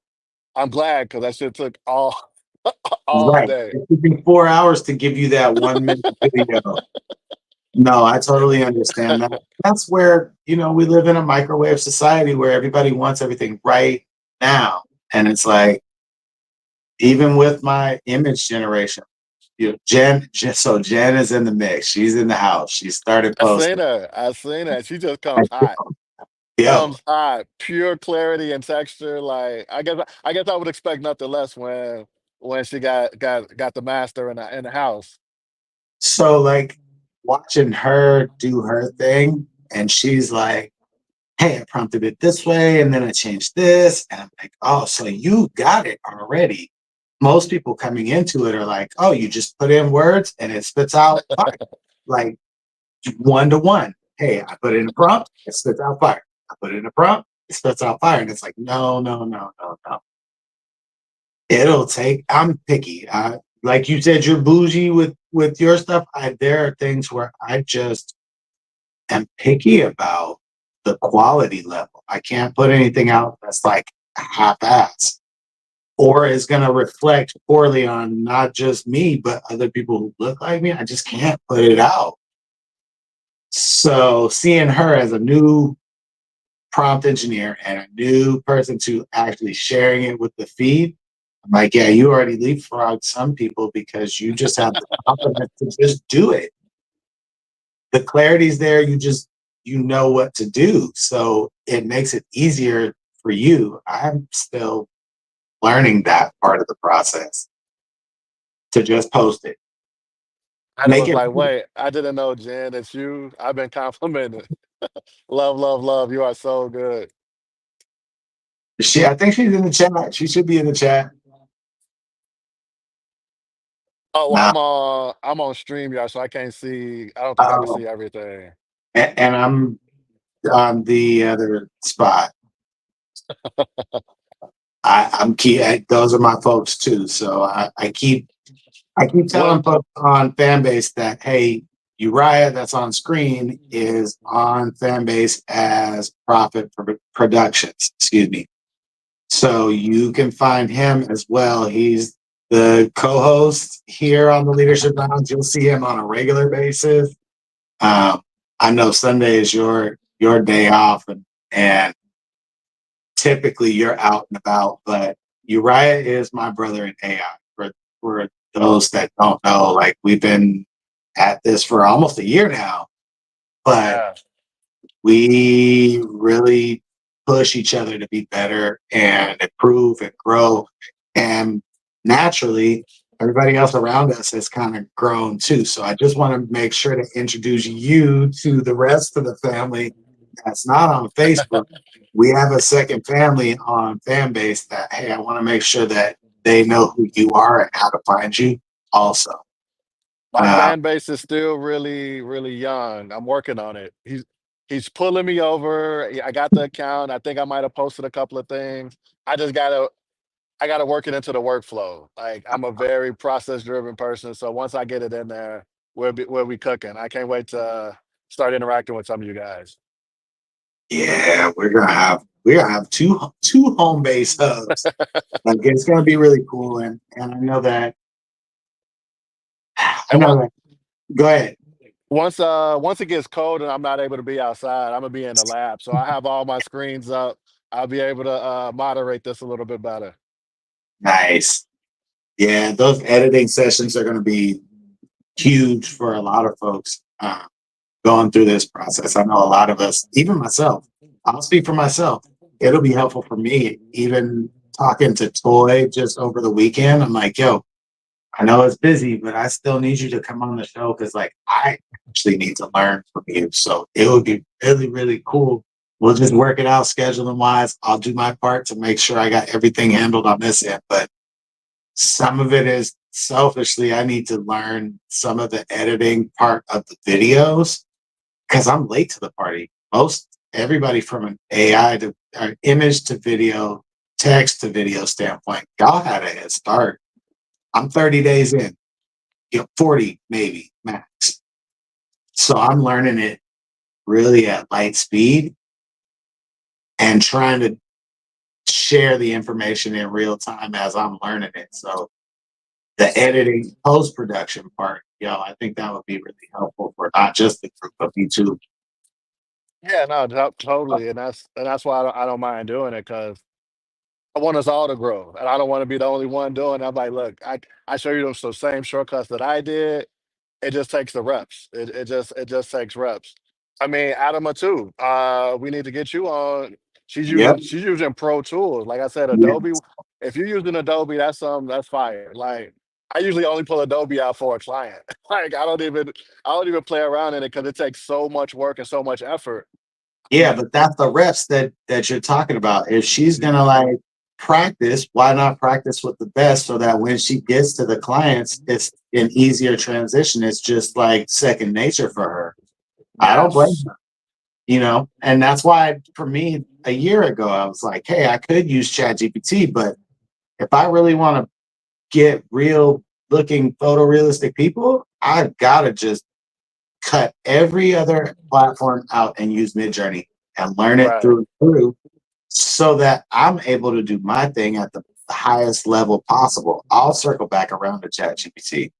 I'm glad because that shit took all Right. day. It took me 4 hours to give you that 1 minute video. No, I totally understand that. That's where, we live in a microwave society where everybody wants everything right now. And it's like, even with my image generation, Jen is in the mix. She's in the house. She started I seen posting. her. I seen her. She just comes hot. Yo, Comes hot. Pure clarity and texture. Like I guess I would expect nothing less when she got the master in the house. so like watching her do her thing, and she's like, hey, I prompted it this way, and then I changed this. And I'm like, oh, so you got it already. Most people coming into it are like, oh, you just put in words and it spits out fire. Like 1 to 1. Hey, I put in a prompt, it spits out fire. I put in a prompt, it spits out fire. And it's like, no, no, no, no, no. I'm picky. Like you said, you're bougie with your stuff. There are things where I just am picky about the quality level. I can't put anything out that's like half-ass or is going to reflect poorly on not just me, but other people who look like me. I just can't put it out. So seeing her as a new prompt engineer and a new person to actually sharing it with the feed, I'm like, yeah, you already leapfrogged some people because you just have the confidence to just do it. The clarity's there. You know what to do. So it makes it easier for you. I'm still learning that part of the process to just post it. And it Make was it. like, wait, I didn't know, Jen, it's you. I've been complimented. Love, love, love. You are so good. I think she's in the chat. She should be in the chat. Oh, Nah. I'm on StreamYard, so I can't see. I don't think I can Um, see everything. and I'm on the other spot. I'm key. Those are my folks too. So I keep What telling folks on Fanbase that hey, Uriah that's on screen is on Fanbase as Profit Productions. Excuse me. So you can find him as well. He's the co-host here on the Leadership Lounge. You'll see him on a regular basis. Um, I know Sunday is your day off, and typically you're out and about, but Uriah is my brother in AI. For those that don't know, like we've been at this for almost a year now, but yeah. we really push each other to be better and improve and grow. And naturally, everybody else around us has kind of grown too. So I just want to make sure to introduce you to the rest of the family that's not on Facebook. We have a second family on Fanbase that, hey, I want to make sure that they know who you are and how to find you also. My Uh, fan base is still really, really young. I'm working on it. He's pulling me over. I got the account. I think I might have posted a couple of things. I gotta work it into the workflow. Like I'm a very process driven person. So once I get it in there, we'll be cooking. I can't wait to start interacting with some of you guys. yeah, we're gonna have two home base hubs. Like it's gonna be really cool, and I And know that. Go ahead. once it gets cold and I'm not able to be outside, I'm gonna be in the lab. So I have all my screens up. I'll be able to moderate this a little bit better. Nice. Yeah, those editing sessions are gonna be huge for a lot of folks going through this process. I know a lot of us, even myself. I'll speak for myself. It'll be helpful for me. Even talking to Toy just over the weekend, I'm like, yo, I know it's busy, but I still need you to come on the show because, like, I actually need to learn from you. So it would be really, really cool. We'll just work it out scheduling wise. I'll do my part to make sure I got everything handled on this end. But some of it is selfishly, I need to learn some of the editing part of the videos because I'm late to the party. Most everybody from an AI to image to video, text to video standpoint, y'all had a head start. I'm 30 days in, 40 maybe max. So I'm learning it really at light speed and trying to share the information in real time as I'm learning it. So the editing post production part, I think that would be really helpful for not just the group, but me too. Yeah, no, totally, and that's why I don't mind doing it because I want us all to grow, and I don't want to be the only one doing it. I'm like, look, I show you those same shortcuts that I did. It just takes the reps. It just takes reps. I mean, Adama too. We need to get you on. Yep. She's using Pro Tools. Like I said, Yeah. Adobe. If you're using Adobe, that's fire. Like I usually only pull Adobe out for a client. Like I don't even play around in it because it takes so much work and so much effort. Yeah, but that's the reps that you're talking about. If she's gonna like practice, why not practice with the best so that when she gets to the clients, it's an easier transition. It's just like second nature for her. I don't blame Yes. her, and that's why for me a year ago I was like, hey, I could use ChatGPT, but if I really want to get real looking photorealistic people, I've got to just cut every other platform out and use Midjourney and learn it Right. through and through so that I'm able to do my thing at the highest level possible. I'll circle back around to ChatGPT.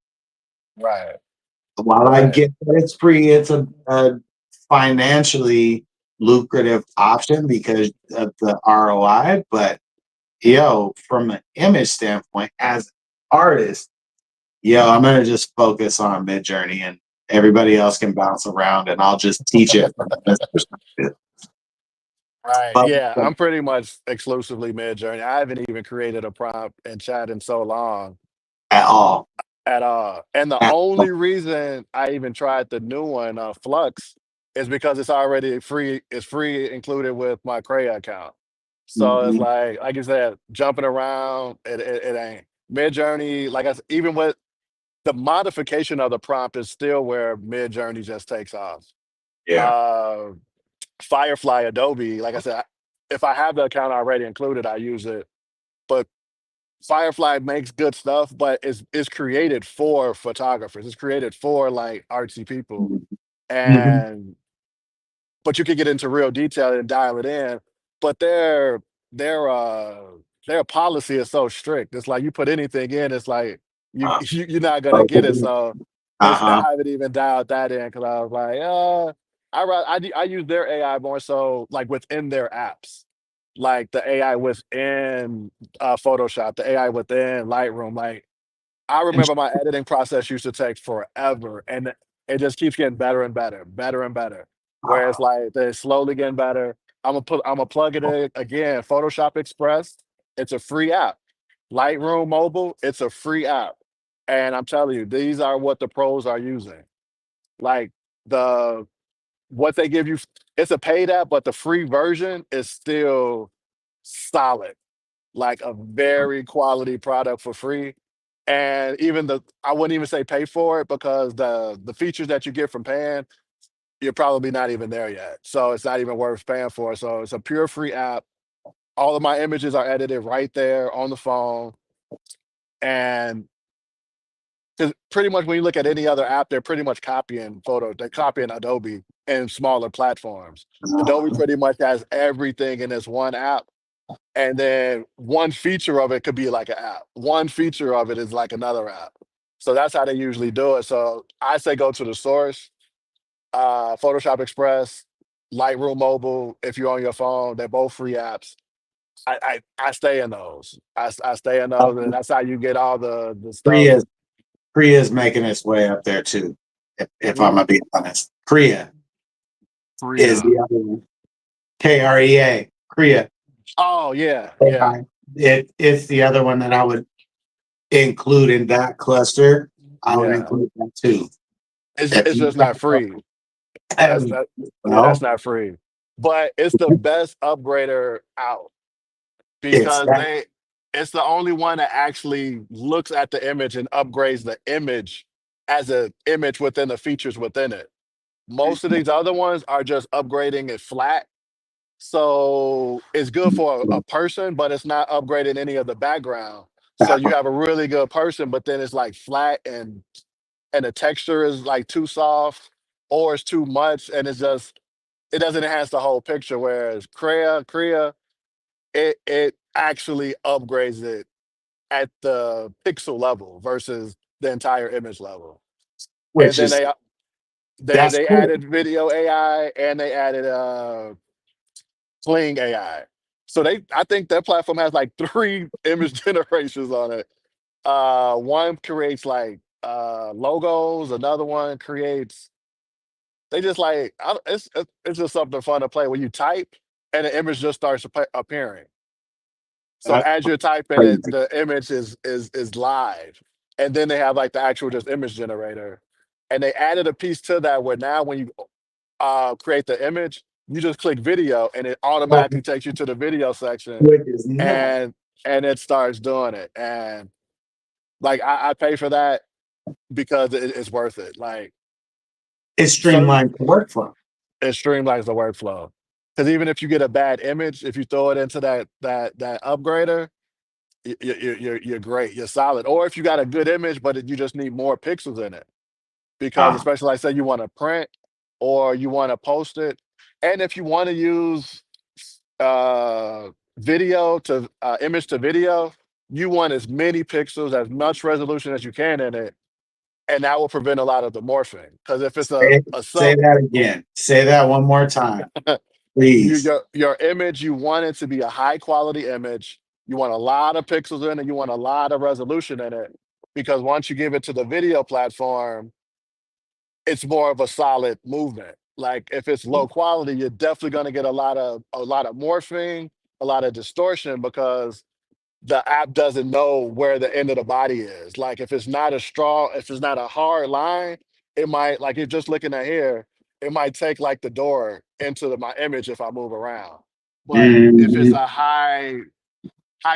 Right. While I Right. get that it's free, it's a financially lucrative option because of the ROI. But yo, from an image standpoint, as an artist, yo, I'm gonna just focus on Mid Journey, and everybody else can bounce around, and I'll just teach it from this perspective. Right. But Yeah, I'm pretty much exclusively Mid Journey. I haven't even created a prompt in chat in so long at all. at all. And the At all. only reason I even tried the new one, Flux, is because it's already free. It's free included with my Craya account. So it's Mhm. like you said, jumping around. It ain't Mid Journey. Like I said, even with the modification of the prompt is still where Mid Journey just takes off. Yeah. Uh, Firefly Adobe, like I said, if I have the account already included, I use it. But Firefly makes good stuff, but it's created for photographers. It's created for like artsy people. Mhm. And but you can get into real detail and dial it in. But their their policy is so strict. It's like you put anything in, it's like Uh, you're not gonna get it. So it's I uh-huh. haven't even dialed that in because I was like, I use their AI more so like within their apps, like the AI within Photoshop, the AI within Lightroom. Like I And remember my editing process used to take forever, and it just keeps getting better and better, better and better. Where it's like they're slowly getting better. I'm gonna plug it in again. Photoshop Express, it's a free app. Lightroom Mobile, it's a free app. And I'm telling you, these are what the pros are using. Like the what they give you, it's a paid app, but the free version is still solid, like a very quality product for free. And even I wouldn't even say pay for it because the features that you get from paying, you're probably not even there yet. So it's not even worth paying for. So it's a pure free app. All of my images are edited right there on the phone. And because pretty much when you look at any other app, they're pretty much copying they're copying Adobe and smaller platforms. Adobe pretty much has everything in this one app. And then one feature of it could be like an app. One feature of it is like another app. So that's how they usually do it. So I say go to the source, Photoshop Express, Lightroom Mobile. If you're on your phone, they're both free apps. I stay in those. I stay in those, and that's how you get all the stuff. Korea, Korea is making its way up there too. If I'm Who? gonna be honest, Korea is Korea. the other one. KREA, Korea. Oh yeah, yeah, It's the other one that I would include in that cluster. I would yeah. include that too. If It's you just not free. That's and that. Yeah, that's well, not free. But it's the best upgrader out it's because that it's the only one that actually looks at the image and upgrades the image as an image within the features within it. Most of these other ones are just upgrading it flat. So it's good for a person, but it's not upgrading any of the background. So you have a really good person, but then it's like flat and the texture is like too soft or it's too much and it doesn't enhance the whole picture. Whereas Crea, it actually upgrades it at the pixel level versus the entire image level. And which then is that's they cool. added video AI and they added Kling AI. So I think that platform has like three image generations on it. One creates like logos, another one creates they just like it's just something fun to play when you type and the image just starts appearing. So That's as you're typing it, crazy. the image is live, and then they have like the actual just image generator, and they added a piece to that where now when you create the image, you just click video, and it automatically takes you to the video section, Which is nuts. and it starts doing it, and like I pay for that because it's worth it. Like It certain streamlines the workflow. it streamlines the workflow. Because even if you get a bad image, if you throw it into that upgrader, you're great. You're solid. Or if you got a good image, but you just need more pixels in it, because Uh, especially like say you want to print or you want to post it, and if you want to use uh, video to image to video, you want as many pixels, as much resolution as you can in it, and that will prevent a lot of the morphing. Because if it's a Say sub, that again. Say that one more time, please. your image, you want it to be a high quality image. You want a lot of pixels in it. You want a lot of resolution in it. Because once you give it to the video platform, it's more of a solid movement. Like if it's low quality, you're definitely going to get a lot of morphing, a lot of distortion because the app doesn't know where the end of the body is. Like if it's not a hard line, it might like you're just looking at here, it might take like the door into my image if I move around. But if it's Mhm. a high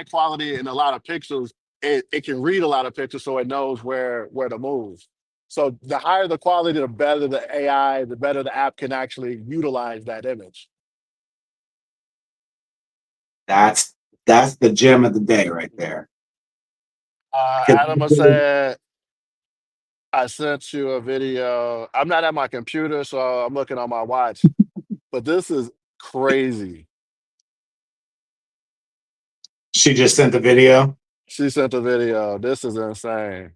quality and a lot of pixels, it can read a lot of pixels so it knows where to move. So the higher the quality, the better the AI, the better the app can actually utilize that image. That's that's the gem of the day right there. 'Cause Adama said, I sent you a video. I'm not at my computer, so I'm looking on my watch. But this is crazy. she just sent the video. She sent a video. This is insane.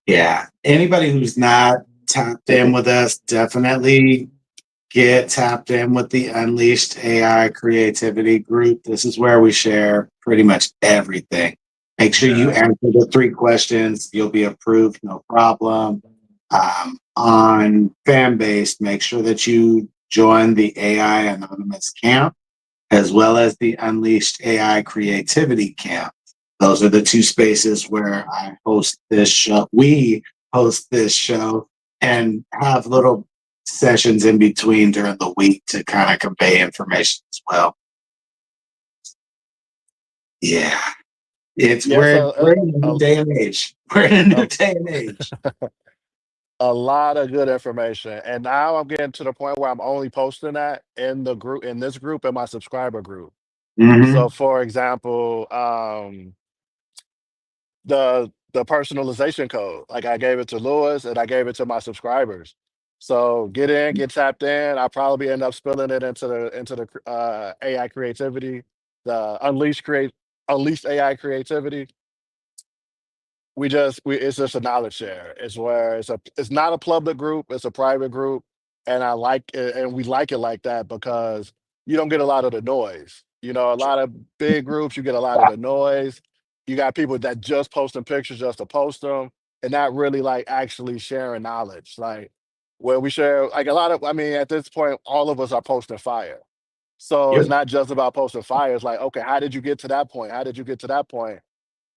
Yeah. Anybody who's not tapped in with us, definitely get tapped in with the Unleashed AI Creativity group. This is where we share pretty much everything. Make sure you Yeah. answer the 3 questions. You'll be approved, no problem. On Fanbase, make sure that you join the AI Anonymous camp as well as the Unleashed AI Creativity camp. Those are the 2 spaces where I host this show. We host this show and have little sessions in between during the week to kind of convey information as well. Yeah, it's Yeah, we're in a new day and age. We're in a new a, day and age. a lot of good information. And now I'm getting to the point where I'm only posting that in this group, in my subscriber group. So Mm-hmm. for example, the personalization code. Like I gave it to Lewis and I gave it to my subscribers. So get in, get tapped in. I'll probably end up spilling it into the AI creativity, the unleashed AI creativity. We it's just a knowledge share. It's not a public group, it's a private group. And I like it, and we like it like that because you don't get a lot of the noise. A lot of big groups, you get a lot of the noise. You got people that just posting pictures just to post them and not really like actually sharing knowledge. Like where we share like a lot of I mean, at this point, all of us are posting fire. So it's Yep. not just about posting fire. It's like, okay, how did you get to that point? How did you get to that point?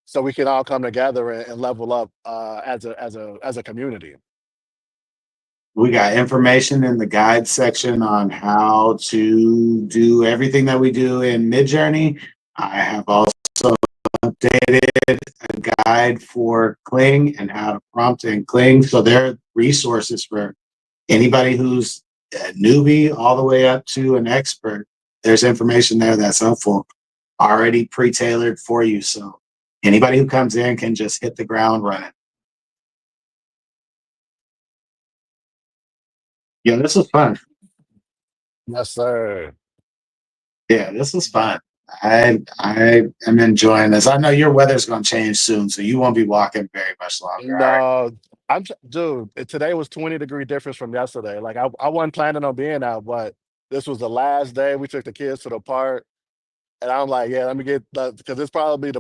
So we can all come together and level up as a community. We got information in the guide section on how to do everything that we do in Midjourney. I have also updated a guide for Kling and how to prompt in Kling. So there are resources for anybody who's a newbie all the way up to an expert. There's information there that's helpful, already pre-tailored for you. So anybody who comes in can just hit the ground running. Yeah, this was fun. Yes, sir. Yeah, this was fun. I am enjoying this. I know your weather's going to change soon, so you won't be walking very much longer. All right. No, dude. Today was 20-degree difference from yesterday. Like I wasn't planning on being out, but this was the last day. We took the kids to the park, and I'm like, yeah, let me get because this probably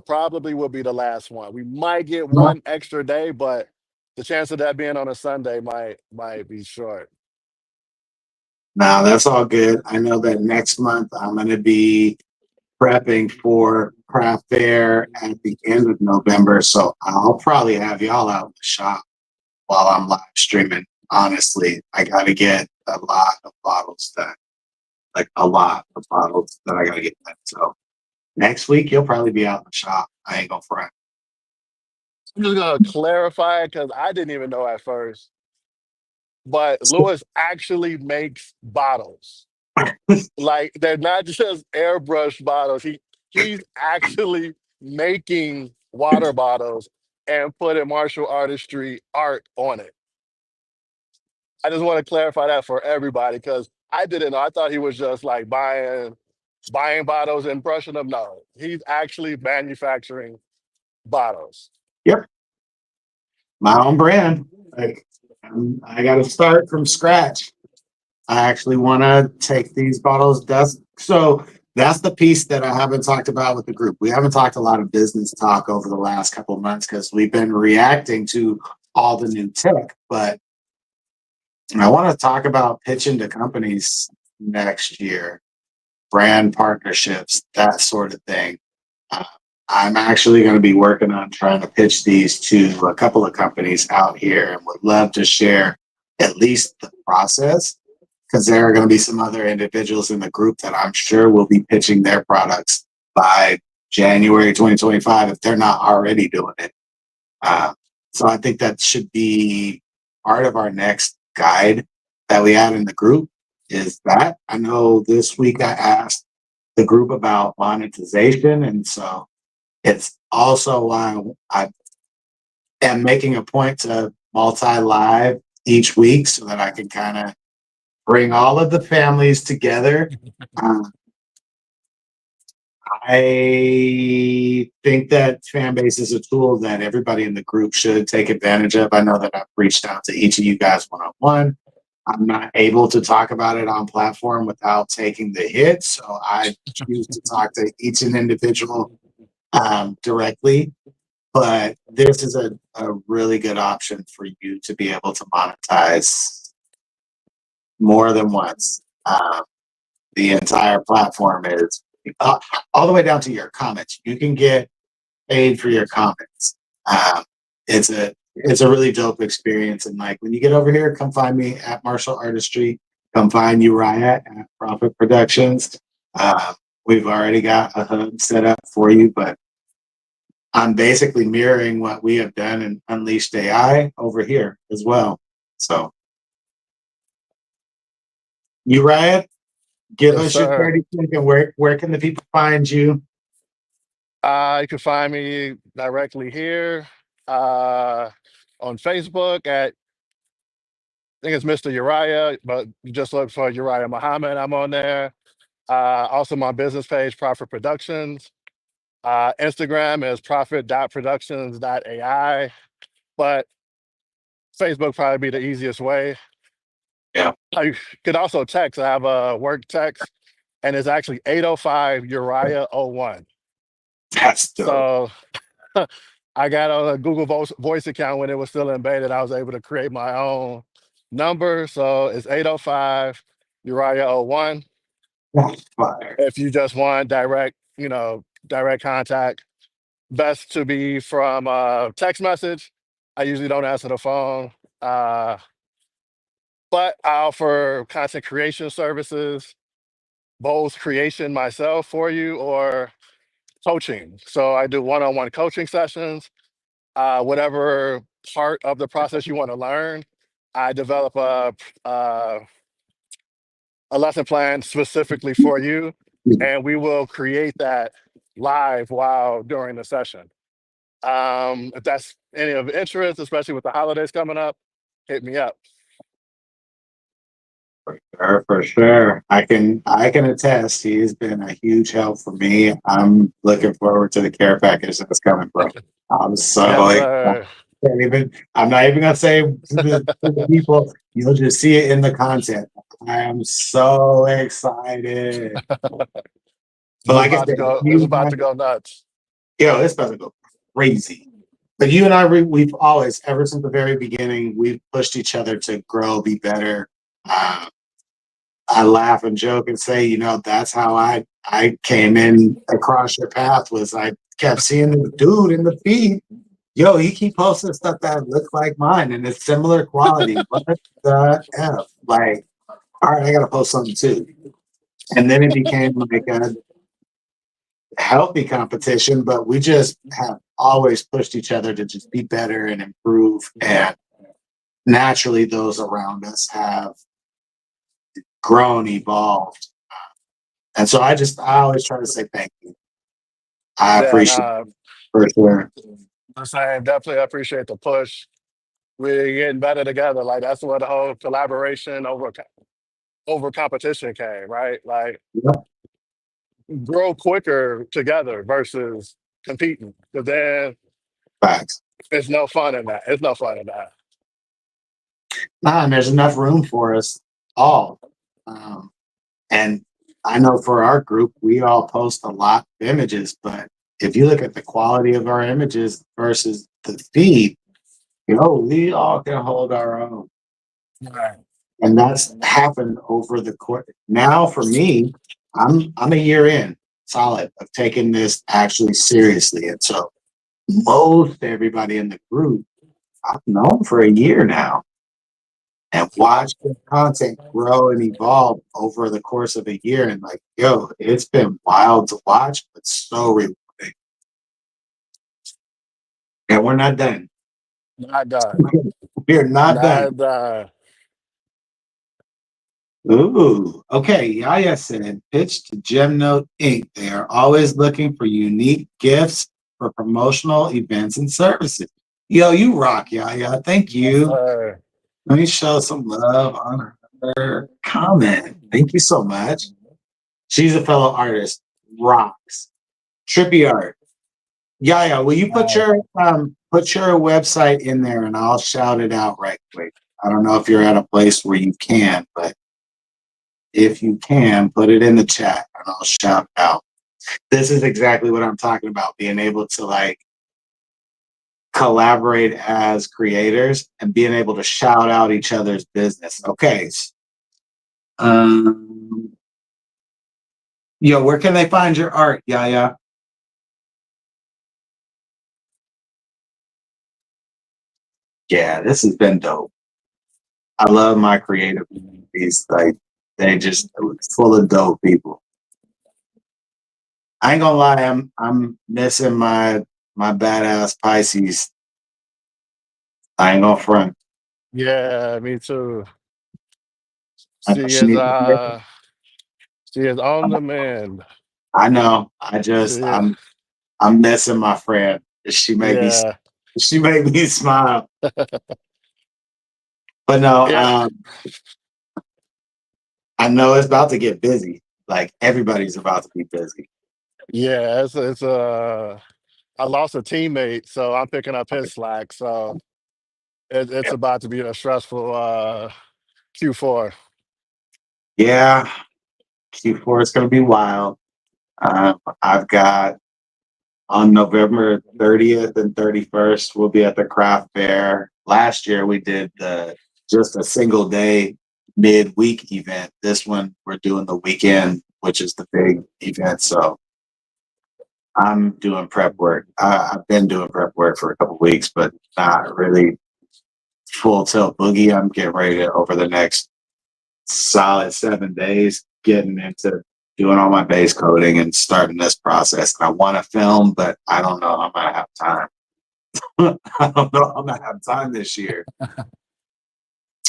will be the last one. We might get No, one extra day, but the chance of that being on a Sunday might be short. no, that's all good. I know that next month I'm going to be prepping for craft fair at the end of November, so I'll probably have y'all out in the shop while I'm live streaming. Honestly, I got to get a lot of bottles done, like a lot of bottles that I got to get done. So next week you'll probably be out in the shop. I ain't gonna front. I'm just gonna clarify because I didn't even know at first. But Lewis actually makes bottles. Like they're not just airbrush bottles. He's actually making water bottles and putting martial artistry art on it. I just want to clarify that for everybody because I didn't know. I thought he was just like buying bottles and brushing them. No, he's actually manufacturing bottles. Yep. my own brand. Like I got to start from scratch. I actually want to take these bottles. That's the piece that I haven't talked about with the group. We haven't talked a lot of business talk over the last couple of months because we've been reacting to all the new tech. But I want to talk about pitching to companies next year, brand partnerships, that sort of thing. Uh, I'm actually going to be working on trying to pitch these to a couple of companies out here and would love to share at least the process because there are going to be some other individuals in the group that I'm sure will be pitching their products by January 2025 if they're not already doing it. Uh, so I think that should be part of our next guide that we have in the group is that. I know this week I asked the group about monetization. And so it's also why I am making a point to multi live each week so that I can kind of bring all of the families together. Um, I think that fan base is a tool that everybody in the group should take advantage of. I know that I've reached out to each of you guys one on one. I'm not able to talk about it on platform without taking the hit. So I choose to talk to each an individual directly. But this is a really good option for you to be able to monetize more than once. The entire platform is uh, all the way down to your comments. You can get paid for your comments. Um, it's a really dope experience. And like when you get over here, come find me at Martial Artistry. Come find Uriah at Profit Productions. We've already got a hub set up for you, but I'm basically mirroring what we have done in Unleashed AI over here as well. So, Uriah, give Yes, us your sir. 30 second. Where can the people find you? You can find me directly here uh, on Facebook at, I think it's Mr. Uriah, but you just look for Uriah Muhammad. I'm on there. Also, my business page, Profit Productions. Instagram is profit.productions.ai, but Facebook probably be the easiest way. Yeah, You could also text. I have a work text, and it's actually 805 Uriah 01. that's dope. So I got on a Google voice account when it was still embedded. I was able to create my own number. So it's 805 Uriah 01. That's fire. If you just want direct, direct contact, best to be from text message. I usually don't answer the phone. Uh, but I offer content creation services, both creation myself for you or coaching. So I do one-on-one coaching sessions. Whatever part of the process you want to learn, I develop a lesson plan specifically for you, and we will create that live while during the session. If that's any of interest, especially with the holidays coming up, hit me up. For sure. I can attest he's been a huge help for me. I'm looking forward to the care package that's coming, bro. I'm so Yes, excited. sir. I'm not even gonna say to the people, you'll just see it in the content. I am so excited. But like I said, It's you about to go nuts. yo, this about to go crazy. But you and I, we've always, ever since the very beginning, we've pushed each other to grow, be better. Um, I laugh and joke and say, that's how I came in across your path was I kept seeing this dude in the feed. Yo, he keep posting stuff that look like mine and it's similar quality. What the F? Like, all right, I gotta post something too. And then it became like a healthy competition, but we just have always pushed each other to just be better and improve. And naturally those around us have grown, evolved. And so I always try to say thank you. I Yeah, appreciate nah, it for sure. the same. Definitely appreciate the push. We're getting better together. Like that's where the whole collaboration over competition came, right? Like Yep. grow quicker together versus competing. Because then Facts. It's no fun in that. It's no fun in that. Nah, and there's enough room for us all. Um, and I know for our group, we all post a lot of images, but if you look at the quality of our images versus the feed, we all can hold our own. Right. And that's happened over the course. Now for me, I'm a year in solid of taking this actually seriously. And so most everybody in the group I've known for a year now and watched the content grow and evolve over the course of a year. And like, it's been wild to watch, but so rewarding. And we're not done. Not done. We're not done. Not done. Ooh, okay. Yaya said, pitch to GemNote Inc. They are always looking for unique gifts for promotional events and services. Yo, you rock, Yaya. Thank Yes, you. sir. Let me show some love on her comment. Thank you so much. She's a fellow artist. Rocks. Trippy art. Yaya, will you put Uh, your website in there and I'll shout it out right quick. I don't know if you're at a place where you can, but if you can, put it in the chat and I'll shout it out. This is exactly what I'm talking about, being able to like collaborate as creators and being able to shout out each other's business. Okay. Um, where can they find your art, Yaya? Yeah, this has been dope. I love my creative communities. Like they just full of dope people. I ain't gonna lie, I'm missing my badass Pisces. I ain't gonna front. yeah, me too. I know She she is needs to she is on the mend. I know. Yeah. I'm missing my friend. Yeah. She made me smile. But no, Yeah. I know it's about to get busy. Like everybody's about to be busy. Yeah. It's I lost a teammate, so I'm picking up his slack. So it's about to be a stressful Q4. Yeah, Q4 is gonna be wild. I've got on November 30th and 31st, we'll be at the craft fair. Last year we did just a single day midweek event. This one we're doing the weekend, which is the big event. So I'm doing prep work. I've been doing prep work for a couple weeks, but not really full tilt boogie. I'm getting ready to over the next solid 7 days, getting into doing all my base coding and starting this process. And I want to film, but I don't know I'm gonna have time. I don't know I'm gonna have time this year.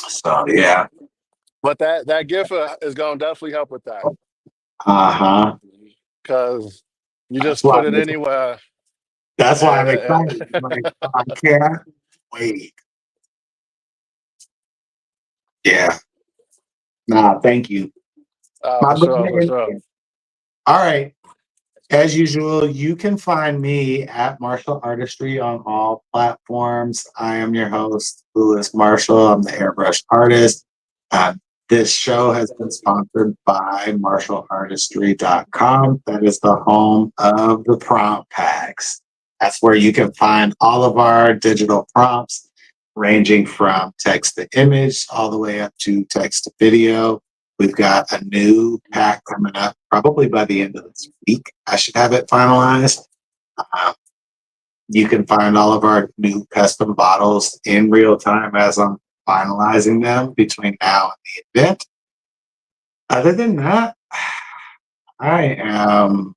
So yeah. But that gift is gonna definitely help with that Uh-huh. because you That's just why put it anywhere. that's why I'm And excited. Like I can't wait. Yeah. Nah, thank you. My for good sure, for man. sure. All right. As usual, you can find me at Martial Artistry on all platforms. I am your host, Louis Marshall. I'm the airbrush artist. Uh, this show has been sponsored by martialartistry.com. That is the home of the prompt packs. That's where you can find all of our digital prompts, ranging from text to image all the way up to text to video. We've got a new pack coming up probably by the end of this week. I should have it finalized. Um, you can find all of our new custom bottles in real time as I'm finalizing them between now and the event. Other than that, I am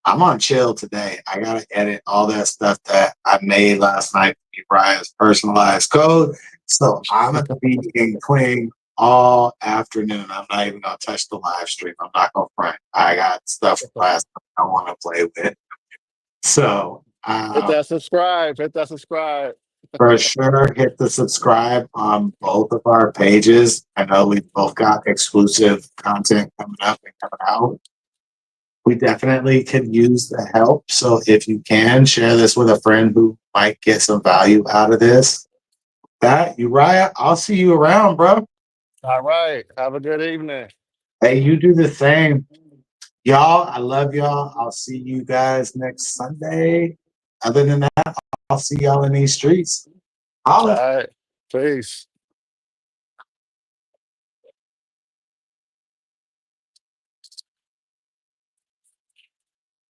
I'm on chill today. I gotta edit all that stuff that I made last night for Brian's personalized code. So I'm gonna be in Kling all afternoon. I'm not even gonna touch the live stream. I'm not gonna front. I got stuff from last night I want to play with. So Hit that subscribe. Hit that subscribe. for sure, hit the subscribe on both of our pages. I know we've both got exclusive content coming up and coming out. We definitely could use the help. So if you can share this with a friend who might get some value out of this, that Uriah, I'll see you around, bro. All right. Have a good evening. Hey, you do the same. Y'all, I love y'all. I'll see you guys next Sunday. Other than that, I'll see y'all in these streets. All Holla. right. Peace.